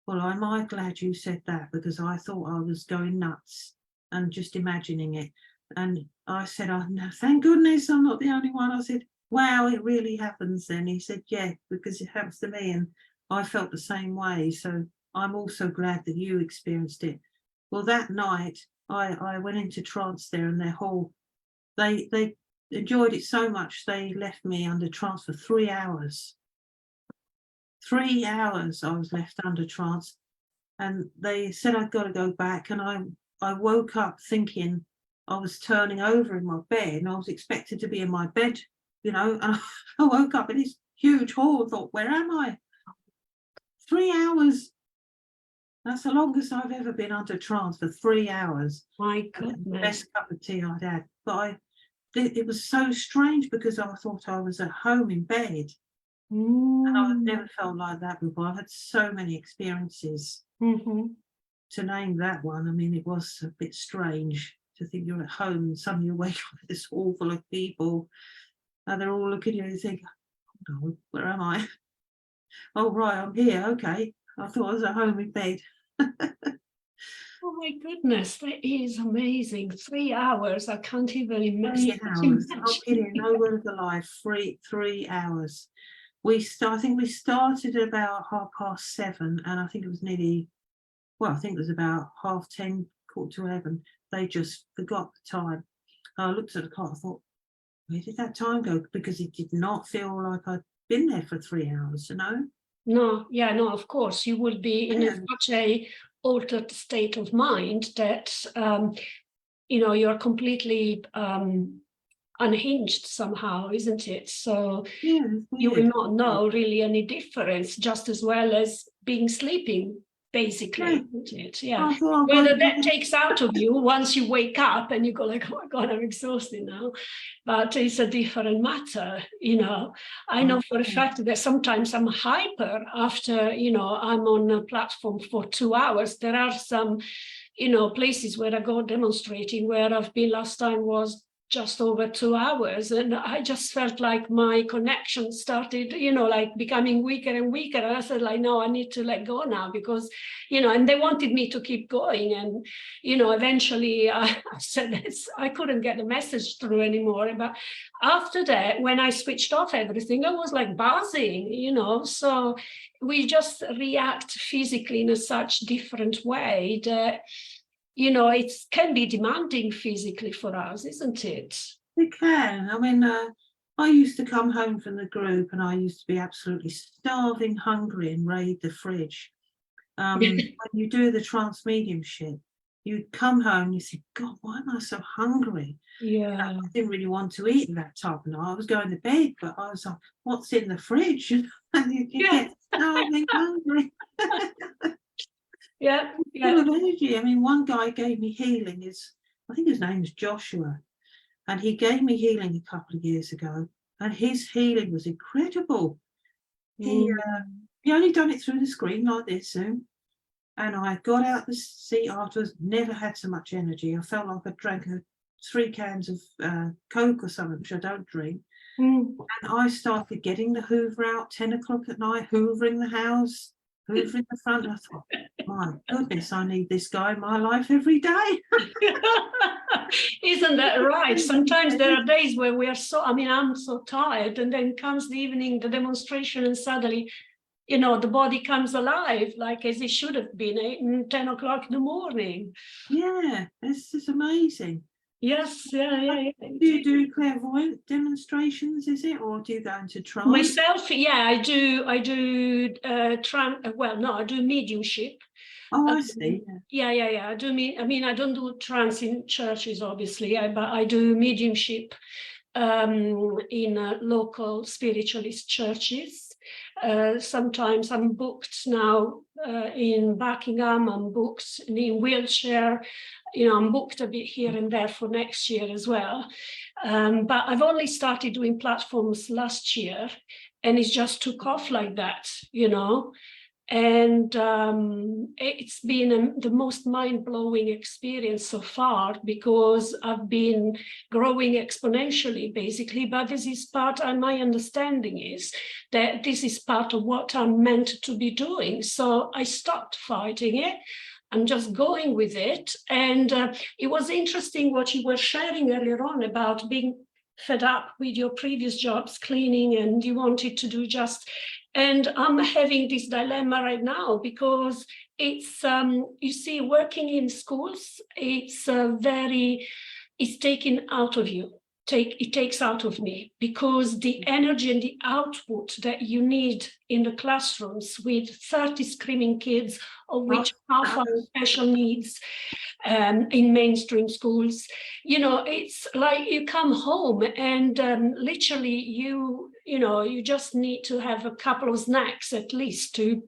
well, am I glad you said that, because I thought I was going nuts and just imagining it. And I said, oh no, thank goodness I'm not the only one. I said, wow, it really happens then. He said, yeah, because it happens to me, and I felt the same way. So I'm also glad that you experienced it. Well, that night I went into trance there, and they enjoyed it so much they left me under trance for 3 hours. 3 hours I was left under trance, and they said I'd got to go back. And I woke up thinking I was turning over in my bed, and I was expected to be in my bed, and I woke up in this huge hall and thought, where am I? 3 hours. That's the longest I've ever been under trance, for 3 hours. My The goodness. best cup of tea I'd had. But it was so strange, because I thought I was at home in bed. And I've never felt like that before. I've had so many experiences. To name that one, I mean, it was a bit strange to think you're at home and suddenly you wake up with this hall full of people, and they're all looking at you and you think, oh no, where am I? Oh right, I'm here. Okay, I thought I was at home in bed. Oh my goodness, that is amazing. 3 hours. I can't even 3 imagine. hours. I'm kidding. No word of a lie. 3 hours. I think we started at about 7:30, and I think it was I think it was about 10:30, 11:15. They just forgot the time. I looked at the clock. I thought, where did that time go? Because it did not feel like I'd been there for 3 hours. No, of course, you would be in such a altered state of mind that, you're completely unhinged somehow, isn't it? So Yeah, you will not know really any difference, just as well as being sleeping, basically, isn't it? Yeah. Whether that takes out of you once you wake up and you go like, oh my God, I'm exhausted now. But it's a different matter, I know for a fact that sometimes I'm hyper after, I'm on a platform for 2 hours. There are some, places where I go demonstrating, where I've been last time was just over 2 hours, and I just felt like my connection started, like becoming weaker and weaker. And I said, like, no, I need to let go now, because, and they wanted me to keep going. And, eventually I said, I couldn't get the message through anymore. But after that, when I switched off everything, I was like buzzing, so we just react physically in a such different way that, it can be demanding physically for us, isn't it? It can. I mean, I used to come home from the group, and I used to be absolutely starving hungry and raid the fridge. When you do the trance mediumship, you come home, you think, God, why am I so hungry? Yeah. I didn't really want to eat that type of night. I was going to bed, but I was like, what's in the fridge? And you get starving hungry. Yeah. Full of energy. I mean, one guy gave me healing. I think his name is Joshua, and he gave me healing a couple of years ago, and his healing was incredible. He only done it through the screen like this, and I got out the seat afterwards. Never had so much energy. I felt like I drank 3 cans of Coke or something, which I don't drink. And I started getting the Hoover out 10 o'clock at night, hoovering the house, hoovering the front. I thought, my goodness, I need this guy in my life every day. Isn't that right? Sometimes there are days where we are I'm so tired, and then comes the evening, the demonstration, and suddenly, the body comes alive, like as it should have been 8 and 10 o'clock in the morning. Yeah, this is amazing. Yes, yeah. Do you do clairvoyant demonstrations, is it, or do you go into trance? Myself, yeah, I do I do mediumship. Oh, I see. Yeah. I do I don't do trance in churches, obviously, but I do mediumship in local spiritualist churches. Sometimes I'm booked now in Buckingham, I'm booked in Wiltshire, I'm booked a bit here and there for next year as well. But I've only started doing platforms last year, and it just took off like that, And it's been the most mind-blowing experience so far, because I've been growing exponentially, basically. But this is part, and my understanding is that this is part of what I'm meant to be doing. So I stopped fighting it. I'm just going with it. And it was interesting what you were sharing earlier on about being fed up with your previous jobs, cleaning, and you wanted to do just. And I'm having this dilemma right now, because it's, you see, working in schools, it's taken out of you. It takes out of me, because the energy and the output that you need in the classrooms with 30 screaming kids, of which half are special needs in mainstream schools, it's like you come home and literally you just need to have a couple of snacks at least to,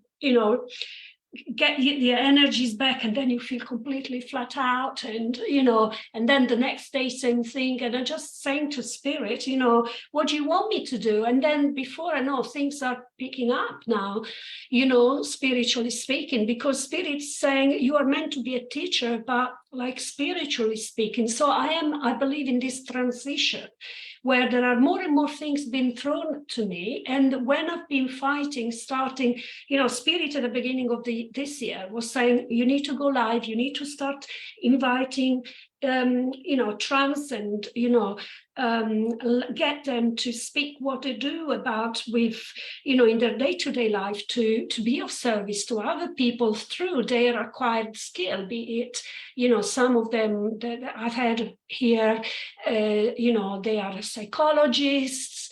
get the energies back, and then you feel completely flat out, and and then the next day same thing. And I'm just saying to Spirit, what do you want me to do? And then before I know, things are picking up now, spiritually speaking, because Spirit's saying you are meant to be a teacher, but like spiritually speaking. So I believe in this transition where there are more and more things being thrown to me. And when I've been fighting, starting, Spirit at the beginning of this year was saying, you need to go live, you need to start inviting, Trance, and, get them to speak what they do about with, in their day-to-day life, to be of service to other people through their acquired skill, be it, some of them that I've had here, they are psychologists,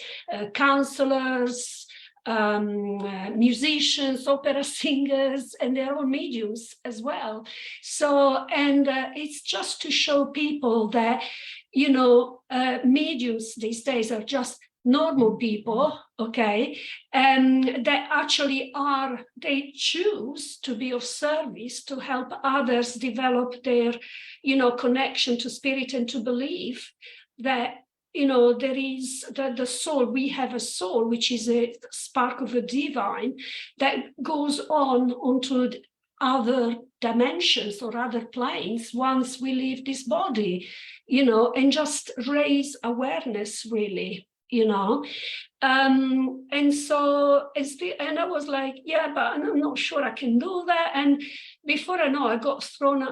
counselors, musicians, opera singers, and they're all mediums as well. So, and it's just to show people that, mediums these days are just normal people, okay, and that actually they choose to be of service, to help others develop their, connection to Spirit, and to believe that, there is the soul, we have a soul, which is a spark of the divine that goes onto other dimensions or other planes once we leave this body, and just raise awareness, really, and so and I was like, yeah, but I'm not sure I can do that. And before I know, I got thrown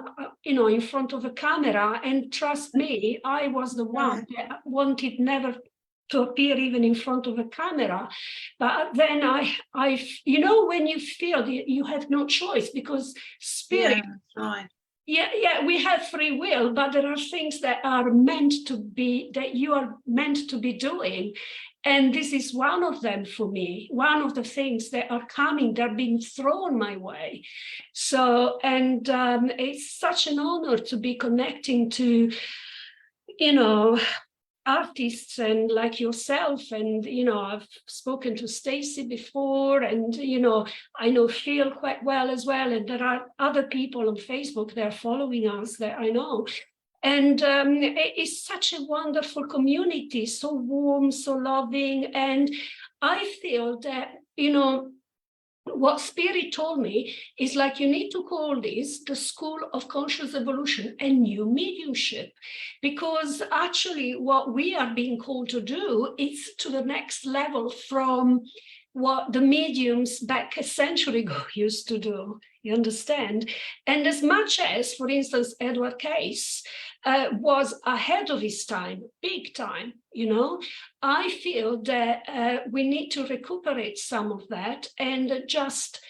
in front of a camera, and trust me, I was the one that wanted never to appear even in front of a camera. But then I when you feel that you have no choice, because Spirit, right. Yeah, we have free will, but there are things that are meant to be, that you are meant to be doing. And this is one of them for me, one of the things that are coming, they're being thrown my way. So, and it's such an honor to be connecting to, artists and like yourself, and I've spoken to Stacey before, and I know Phil quite well as well, and there are other people on Facebook that are following us that I know, and it's such a wonderful community, so warm, so loving. And I feel that what Spirit told me is, like, you need to call this the School of Conscious Evolution and New Mediumship, because actually what we are being called to do is to the next level from what the mediums back a century ago used to do, you understand? And as much as, for instance, Edward Case was ahead of his time, big time, I feel that we need to recuperate some of that and just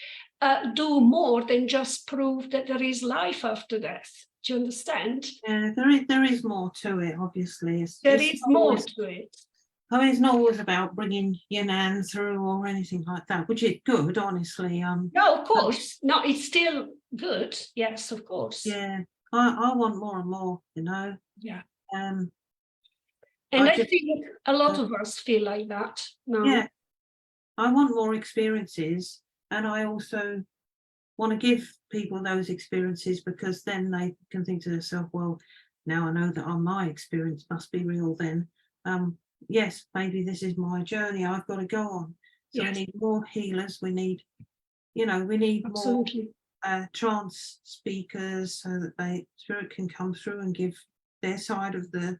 do more than just prove that there is life after death. Do you understand? Yeah, there is more to it, obviously. There is more to it. I mean, it's not always about bringing your nan through or anything like that, which is good, honestly. No, of course. No, it's still good. Yes, of course. Yeah, I want more and more, Yeah. And I I just, think a lot of us feel like that now. yeah, I want more experiences, and I also want to give people those experiences, because then they can think to themselves, well, now I know that my experience must be real then. Yes, maybe this is my journey I've got to go on. So Yes. we need more healers, we need more Absolutely. trance speakers, so that spirit can come through and give their side of the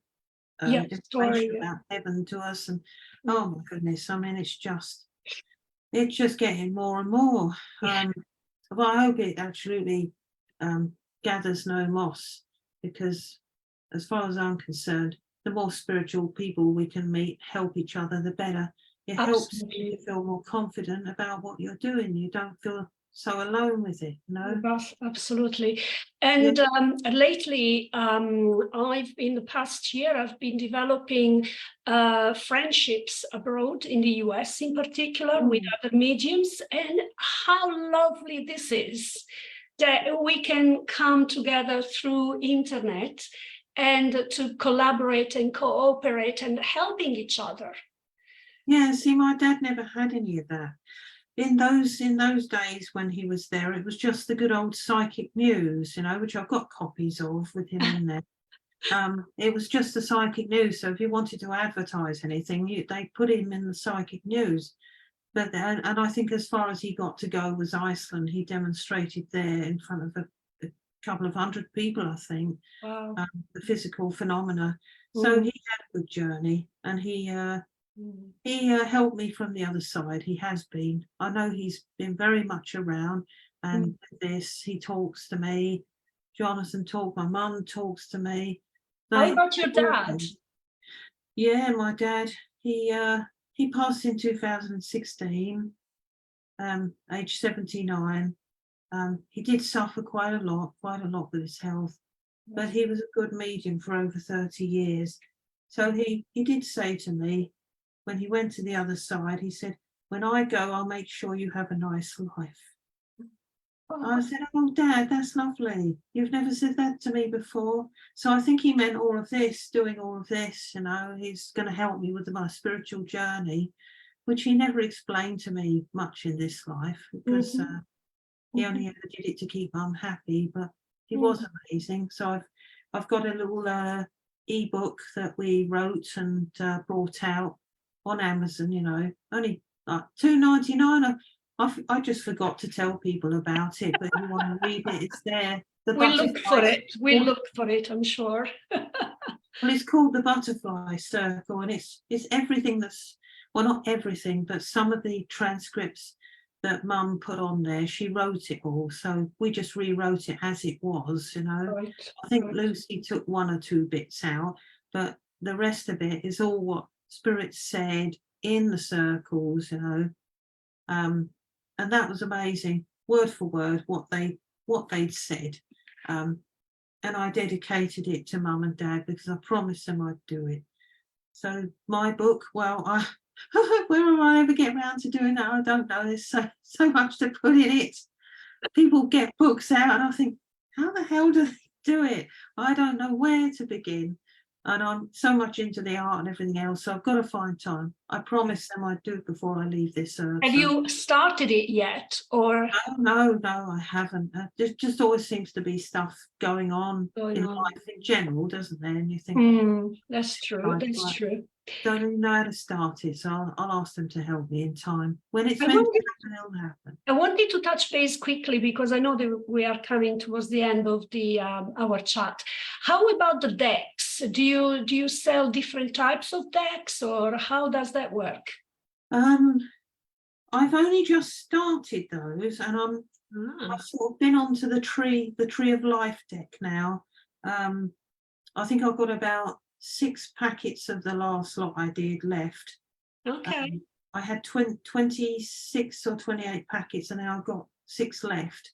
Yeah, information story. about heaven to us. And Mm. oh my goodness, I mean, it's just getting more and more. Yeah. But I hope it absolutely gathers no moss, because as far as I'm concerned, the more spiritual people we can meet, help each other, the better. It helps you Absolutely. to feel more confident about what you're doing. You don't feel so alone with it, you know? Yes, absolutely. Yeah. And lately, I've in the past year, I've been developing friendships abroad in the US, in particular, with other mediums. And how lovely this is that we can come together through internet and to collaborate and cooperate and helping each other. Yeah, see, my dad never had any of that. In those days when he was there, it was just the good old psychic news, which I've got copies of with him in there. It was just the psychic news. So if you wanted to advertise anything, they put him in the psychic news. But and I think as far as he got to go was Iceland. He demonstrated there in front of a couple of hundred people, I think, Wow. the physical phenomena. So he had a good journey, and he helped me from the other side. He has been. I know he's been very much around, and he talks to me. Jonathan talks. My mum talks to me. How about your dad? Yeah, my dad. He passed in 2016, age 79. He did suffer quite a lot with his health, but he was a good medium for over 30 years. So he did say to me, when he went to the other side, he said, when I go, I'll make sure you have a nice life. I said, oh, Dad, that's lovely. You've never said that to me before. So I think he meant all of this, doing all of this, he's going to help me with my spiritual journey, which he never explained to me much in this life, because he only ever did it to keep Mum happy, but he was amazing. So I've got a little ebook that we wrote and brought out on Amazon, only like $2.99. I just forgot to tell people about it, but if you want to read it, it's there. We'll look for it. We'll look for it, I'm sure. Well, it's called The Butterfly Circle, and it's everything not everything, but some of the transcripts that Mum put on there. She wrote it all, so we just rewrote it as it was, Right. I think Lucy took one or two bits out, but the rest of it is all what Spirit said in the circles, and that was amazing, word for word, what they'd said. And I dedicated it to Mum and Dad because I promised them I'd do it. So my book, well, where will I ever get around to doing that? I don't know. There's so much to put in it. People get books out and I think, how the hell do they do it? I don't know where to begin. And I'm so much into the art and everything else, so I've got to find time. I promised them I'd do it before I leave this earth. Have you started it yet, or? No, I haven't. There just always seems to be stuff going on in life in general, doesn't there? And you think, that's true. That's true. Don't even know how to start it, so I'll ask them to help me in time. When it's meant to happen, it'll happen. I wanted to touch base quickly because I know that we are coming towards the end of the our chat. How about the decks? Do you sell different types of decks, or how does that work? I've only just started those, and I've sort of been onto the tree of life deck now. I think I've got about 6 packets of the last lot I did left. Okay. I had 26 or 28 packets, and now I've got 6 left.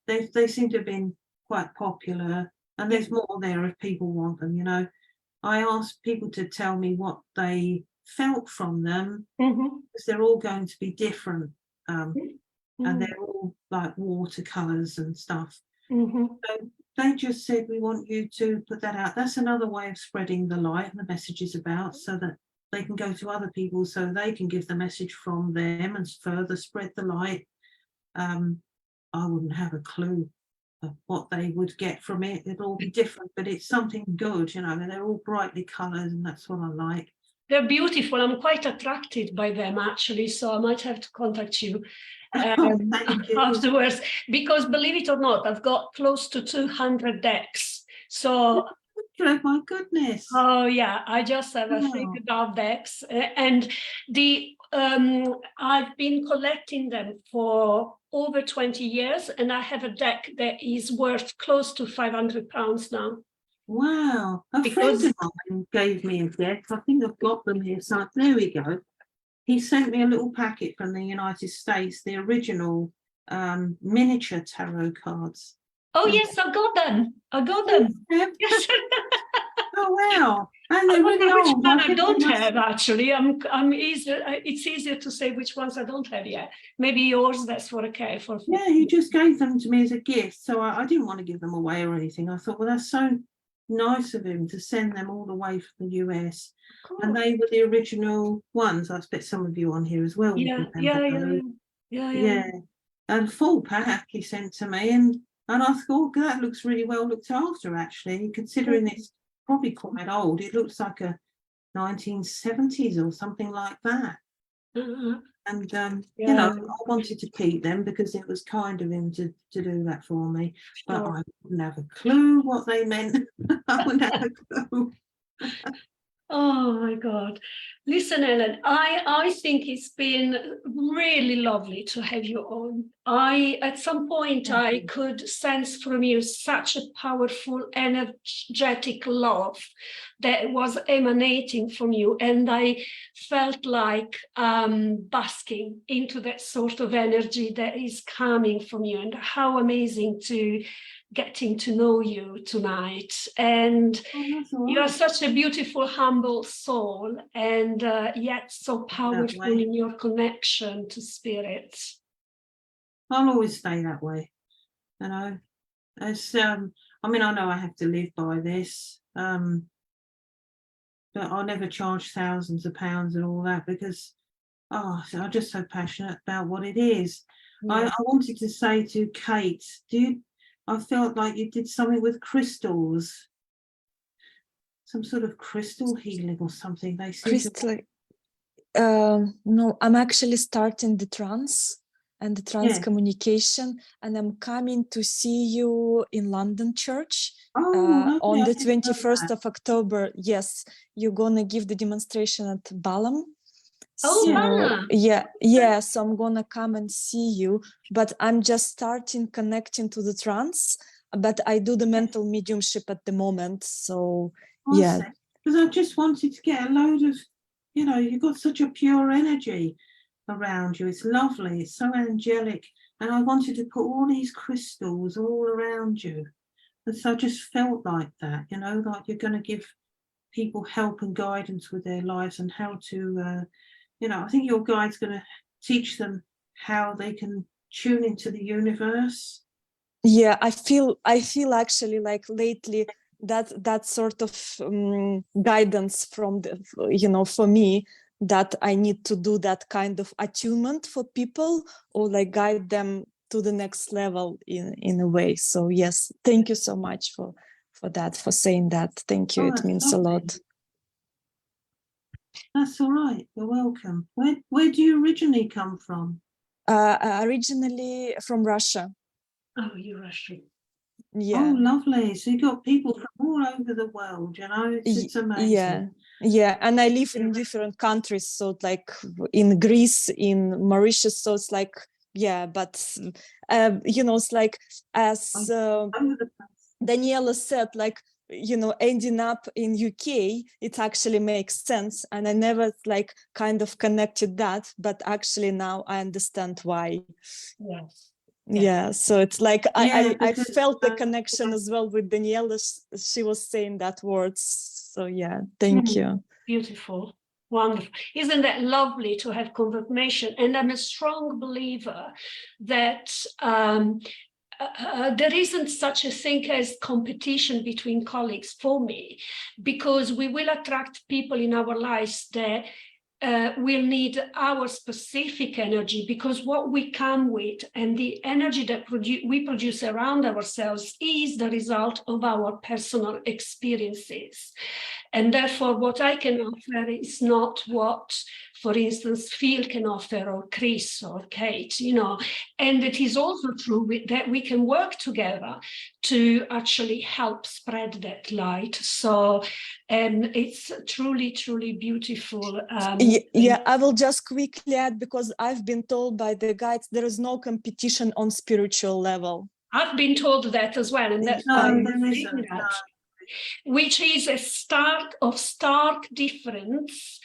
They seem to have been quite popular, and there's more there if people want them. I asked people to tell me what they felt from them, because they're all going to be different, and they're all like watercolors and stuff. So they just said, we want you to put that out. That's another way of spreading the light and the messages about, so that they can go to other people, so they can give the message from them and further spread the light. I wouldn't have a clue of what they would get from it. It'll all be different, but it's something good, you know. They're all brightly coloured, and that's what I like. They're beautiful. I'm quite attracted by them, actually, so I might have to contact you Thank you. afterwards, because believe it or not, I've got close to 200 decks. So, Oh my goodness. oh yeah, I just have a Wow. think about decks, and the I've been collecting them for over 20 years, and I have a deck that is worth close to £500 now. Wow. A Because- friend of mine gave me a deck. I think I've got them here. So there we go. He sent me a little packet from the United States, the original miniature tarot cards. Oh yes, I got them. I got them. Yep. Yes. Oh wow. And I they're wonder really which old. one I I think don't they must- have, actually. I'm easier. It's easier to say which ones I don't have yet. Maybe yours. That's what I care for. Yeah, he just gave them to me as a gift. So I didn't want to give them away or anything. I thought, well, that's so nice of him to send them all the way from the US. Cool. And they were the original ones. I expect some of you on here as well. would Yeah, remember yeah, those. yeah. Yeah. And full pack he sent to me, and I thought, oh, that looks really well looked after, actually, considering it's probably quite old. It looks like a 1970s or something like that. Uh-huh. And Yeah. you know, I wanted to keep them because it was kind of him to do that for me, but Sure. I wouldn't have a clue what they meant. I wouldn't have a clue. Oh my God. Listen, Ellen, I think it's been really lovely to have you on. At some point, Thank I you. could sense from you such a powerful, energetic love that was emanating from you. And I felt like basking into that sort of energy that is coming from you. And how amazing to getting to know you tonight. And Oh, that's all you are right. such a beautiful, humble soul, and yet so powerful way. in your connection to spirit. I'll always stay that way, you know. It's I mean, I know I have to live by this, but I'll never charge thousands of pounds and all that, because I'm just so passionate about what it is. I wanted to say to Kate, I felt like you did something with crystals, some sort of crystal healing or something. They seem to- Crystal, no, I'm actually starting the trance and the trance Yeah. communication, and I'm coming to see you in London Church Oh, lovely. on I the didn't know 21st that. of October. Yes, you're gonna give the demonstration at Balam. Oh, So, Balam. yeah, so I'm gonna come and see you, but I'm just starting connecting to the trance, but I do the mental mediumship at the moment, so yeah. Because I just wanted to get a load of, you know, you've got such a pure energy around you. It's lovely. It's so angelic. And I wanted to put all these crystals all around you. And so I just felt like that, you know, like you're going to give people help and guidance with their lives and how to, you know, I think your guide's going to teach them how they can tune into the universe. Yeah, I feel actually like lately that sort of guidance from the, you know, for me, that I need to do that kind of attunement for people, or like guide them to the next level in a way. So yes, thank you so much for that, for saying that. Thank you. Oh, It that's means a lovely. lot. That's all right. You're welcome. Where do you originally come from? Originally from Russia. Oh, you're Russian. Yeah. Oh, lovely. So you got people from all over the world, you know, it's amazing. Yeah, and I live in different countries, so like in Greece, in Mauritius, so it's like, yeah, but you know, it's like, as Over the place. Daniela said, like, you know, ending up in UK, it actually makes sense, and I never like kind of connected that, but actually now I understand why. Yes. Yeah, so it's like Yeah, I because, felt the connection as well with Daniela. She was saying that words, so yeah, thank you. Beautiful. Wonderful. Isn't that lovely to have confirmation? And I'm a strong believer that there isn't such a thing as competition between colleagues for me, because we will attract people in our lives that will need our specific energy, because what we come with and the energy that we produce around ourselves is the result of our personal experiences. And therefore, what I can offer is not what, for instance, Phil can offer, or Chris or Kate, you know. And it is also true that we can work together to actually help spread that light. So it's truly, truly beautiful. Yeah, I will just quickly add, because I've been told by the guides there is no competition on spiritual level. I've been told that as well, and that's why I'm saying that. Which is a stark difference,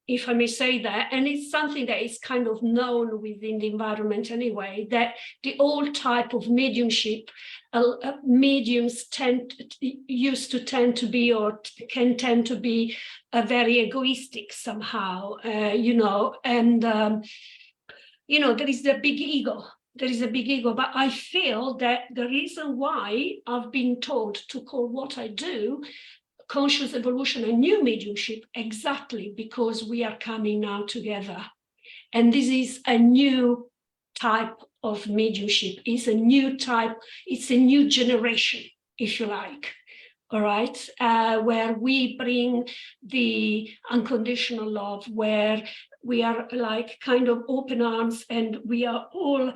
if I may say that, and it's something that is kind of known within the environment anyway, that the old type of mediumship, mediums used to tend to be, or can tend to be, very egoistic somehow, you know, and you know, there is the big ego. There is a big ego, but I feel that the reason why I've been told to call what I do conscious evolution and new mediumship, exactly because we are coming now together. And this is a new type of mediumship. It's a new type, it's a new generation, if you like. All right, where we bring the unconditional love, where we are like kind of open arms, and we are all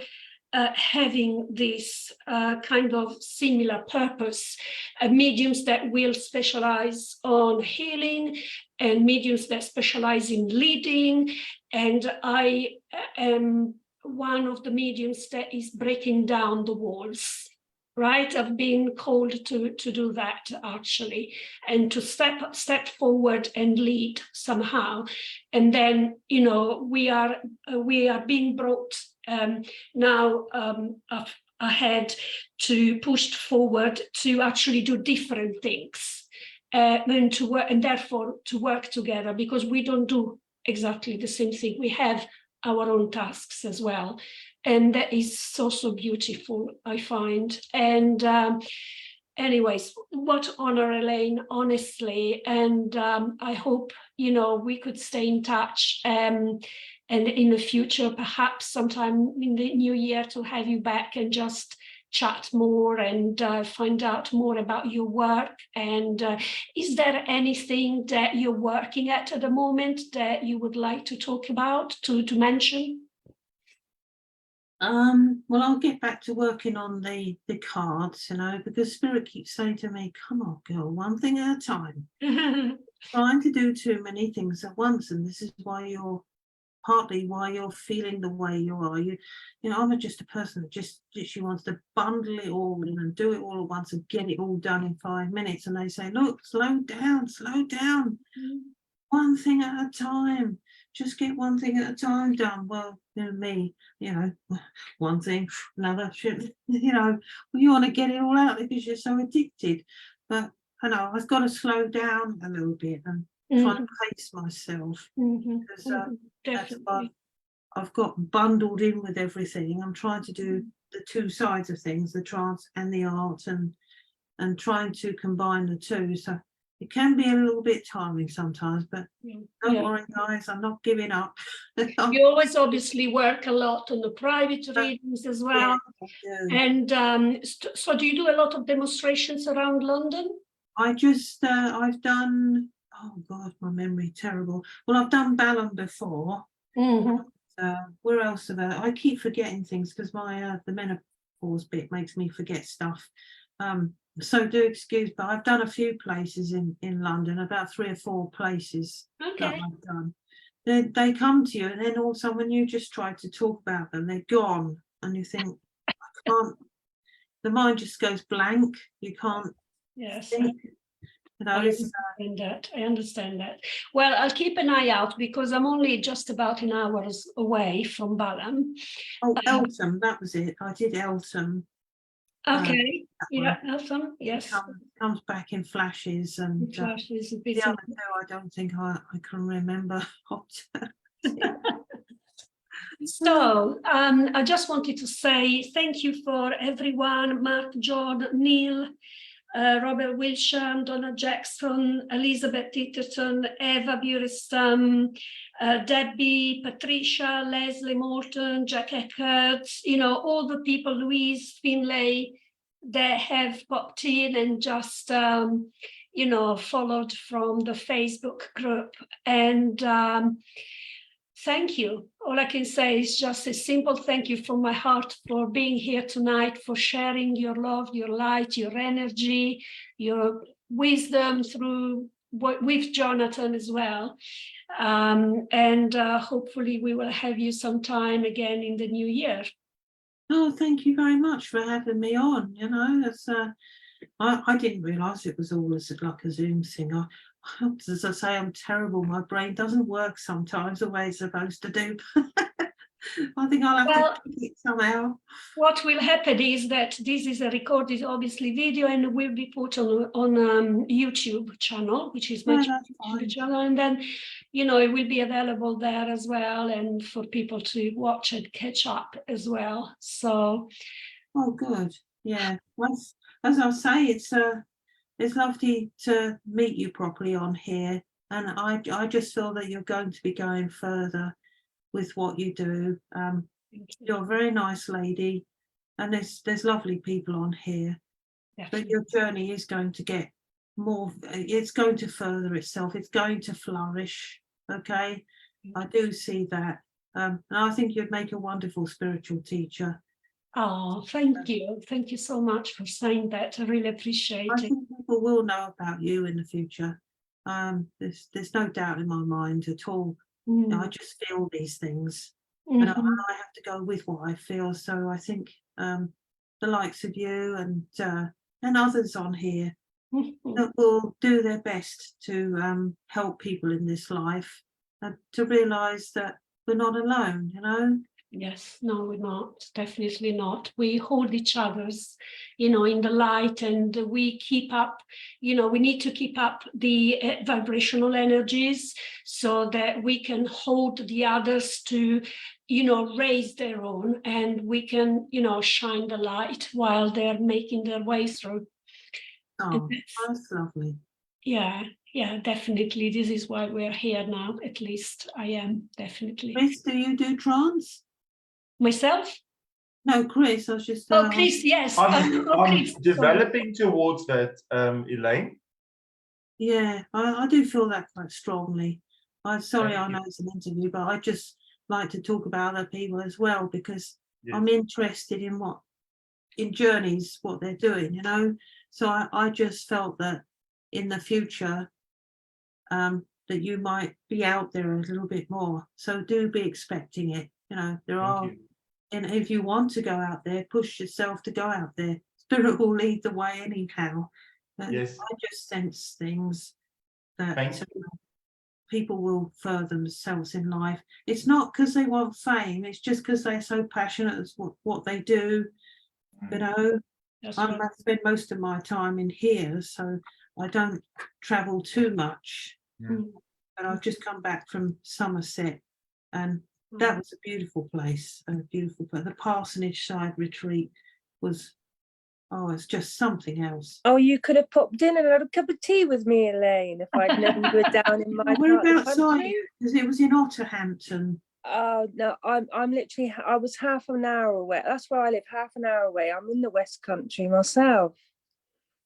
having this kind of similar purpose. Mediums that will specialize on healing, and mediums that specialize in leading. And I am one of the mediums that is breaking down the walls. Right, I've been called to do that actually, and to step forward and lead somehow. And then, you know, we are being brought now up ahead, to pushed forward to actually do different things, and to work, and therefore to work together, because we don't do exactly the same thing. We have our own tasks as well. And that is so, so beautiful, I find. And anyways, what honor, Elaine, honestly. And I hope, you know, we could stay in touch, and in the future, perhaps sometime in the new year, to have you back and just chat more and find out more about your work. And is there anything that you're working at the moment that you would like to talk about, to mention? Well, I'll get back to working on the cards, you know, because Spirit keeps saying to me, come on, girl, one thing at a time. Trying to do too many things at once, and this is why you're partly why you're feeling the way you are. You know, I'm just a person that just literally wants to bundle it all in and do it all at once and get it all done in 5 minutes. And they say, look, slow down, one thing at a time. Just get one thing at a time done. Well, you know, me, you know, one thing, another, you know, you want to get it all out because you're so addicted. But I know I've got to slow down a little bit and try to pace myself, because that's why I've got bundled in with everything. I'm trying to do the two sides of things, the trance and the art, and trying to combine the two. So it can be a little bit tiring sometimes, but don't worry, guys, I'm not giving up. You always obviously work a lot on the private readings as well. Yeah, and so do you do a lot of demonstrations around London? I've done, oh God, my memory terrible. Well, I've done Balham before. Where else have I keep forgetting things because my the menopause bit makes me forget stuff. So do excuse, but I've done a few places in London, about 3 or 4 places that I've done. They come to you, and then also when you just try to talk about them, they're gone, and you think, I can't. The mind just goes blank. You can't. Yes. Think. You know, I understand that. Well, I'll keep an eye out, because I'm only just about an hour away from Balham. Oh, Eltham, that was it. I did Eltham. Okay, Eltham, yes. Comes back in flashes, and the other two I don't think I can remember. So I just wanted to say thank you for everyone, Mark, John, Neil, Robert Wilsham, Donna Jackson, Elizabeth Titterton, Eva Buristam, Debbie, Patricia, Leslie Morton, Jack Eckert, you know, all the people, Louise Finlay, that have popped in and just, you know, followed from the Facebook group. And thank you. All I can say is just a simple thank you from my heart for being here tonight, for sharing your love, your light, your energy, your wisdom through with Jonathan as well. And hopefully we will have you sometime again in the new year. Oh, thank you very much for having me on. You know, it's I didn't realise it was all like a Zoom thing. As I say, I'm terrible. My brain doesn't work sometimes the way it's supposed to do. I think I'll have to pick it somehow. What will happen is that this is a recorded, obviously, video, and will be put on YouTube channel, which is my YouTube channel, and then, you know, it will be available there as well, and for people to watch and catch up as well. So, oh, good, yeah. As I say, it's lovely to meet you properly on here, and I just feel that you're going to be going further with what you do. You're a very nice lady, and there's lovely people on here. Definitely. But your journey is going to get more, it's going to further itself, it's going to flourish. Okay, I do see that, and I think you'd make a wonderful spiritual teacher. Oh, thank you so much for saying that. I really appreciate it. I think people will know about you in the future. There's no doubt in my mind at all. I just feel these things, and I have to go with what I feel. So I think the likes of you and others on here that will do their best to help people in this life, and to realise that we're not alone, you know. Yes, no, we're not, definitely not. We hold each other's, you know, in the light, and we keep up, you know, we need to keep up the vibrational energies so that we can hold the others to, you know, raise their own, and we can, you know, shine the light while they're making their way through. Oh, that's lovely. Yeah, definitely. This is why we're here now, at least I am, definitely. Chris, do you do trance? Myself? No, Chris, I was just... Oh, Chris, yes. I'm Chris, developing towards that, Elaine. Yeah, I do feel that quite strongly. I'm sorry, Thank I you. know it's an interview, but I just like to talk about other people as well, because Yes. I'm interested in journeys, what they're doing, you know. So I just felt that in the future, that you might be out there a little bit more. So do be expecting it. You know, there Thank are, you. and if you want to go out there, push yourself to go out there. Spirit will lead the way anyhow. But Yes. I just sense things that Thank people will further themselves in life. It's not because they want fame, it's just because they're so passionate as what they do. You know, I spend most of my time in here, so I don't travel too much. Yeah. But I've just come back from Somerset, and that was a beautiful place. The Parsonage Side retreat was, it's just something else. Oh, you could have popped in and had a cup of tea with me, Elaine, if I'd known you were down in my part of the Whereabouts are country. you? Because it was in Otterhampton. Oh no, I'm literally, I was half an hour away. That's where I live, half an hour away. I'm in the West Country myself.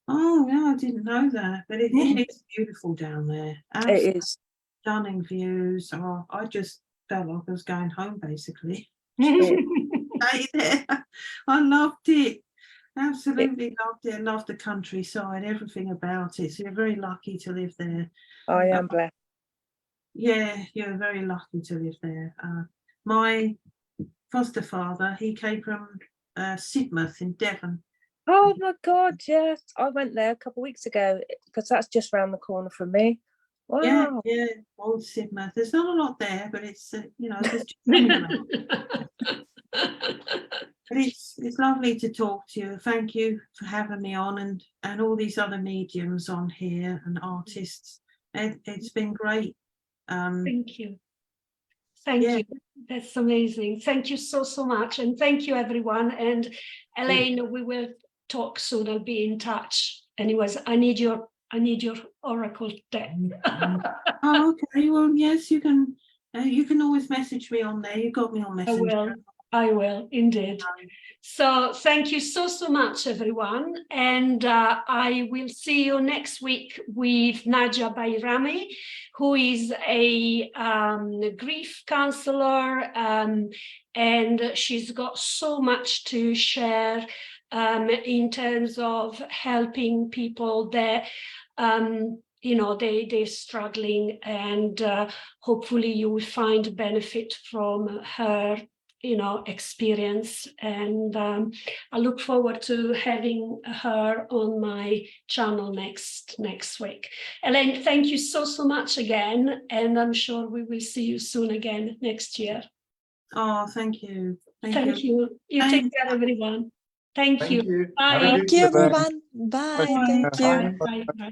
Oh no, I didn't know that. But it is beautiful down there. It is. Stunning views. Oh, I just felt like I was going home basically. Stay there. I loved it. Absolutely loved it. I loved the countryside, everything about it. So you're very lucky to live there. I am blessed. Yeah, you're very lucky to live there. My foster father, he came from Sidmouth in Devon. Oh my God, yes. I went there a couple of weeks ago because that's just round the corner from me. Wow. Yeah, old Sidmouth. There's not a lot there, but it's, there's just anyway. But it's lovely to talk to you. Thank you for having me on, and all these other mediums on here and artists. It's been great. Thank you. Thank Yeah. you. That's amazing. Thank you so much. And thank you, everyone. And Elaine, we will talk soon. I'll be in touch. Anyways, I need your oracle deck. Oh, okay. Well, yes, you can always message me on there. You got me on Messenger. I will indeed. So thank you so much, everyone. And I will see you next week with Nadia Bayrami, who is a grief counselor, and she's got so much to share in terms of helping people that they're struggling, and hopefully you will find benefit from her experience. And I look forward to having her on my channel next week. Elaine, thank you so much again, and I'm sure we will see you soon again next year. Oh, thank you. Thank you. You take care, everyone. Thank you. Bye. Have a Thank good you, day. everyone. Bye. Thank you. Bye. Bye.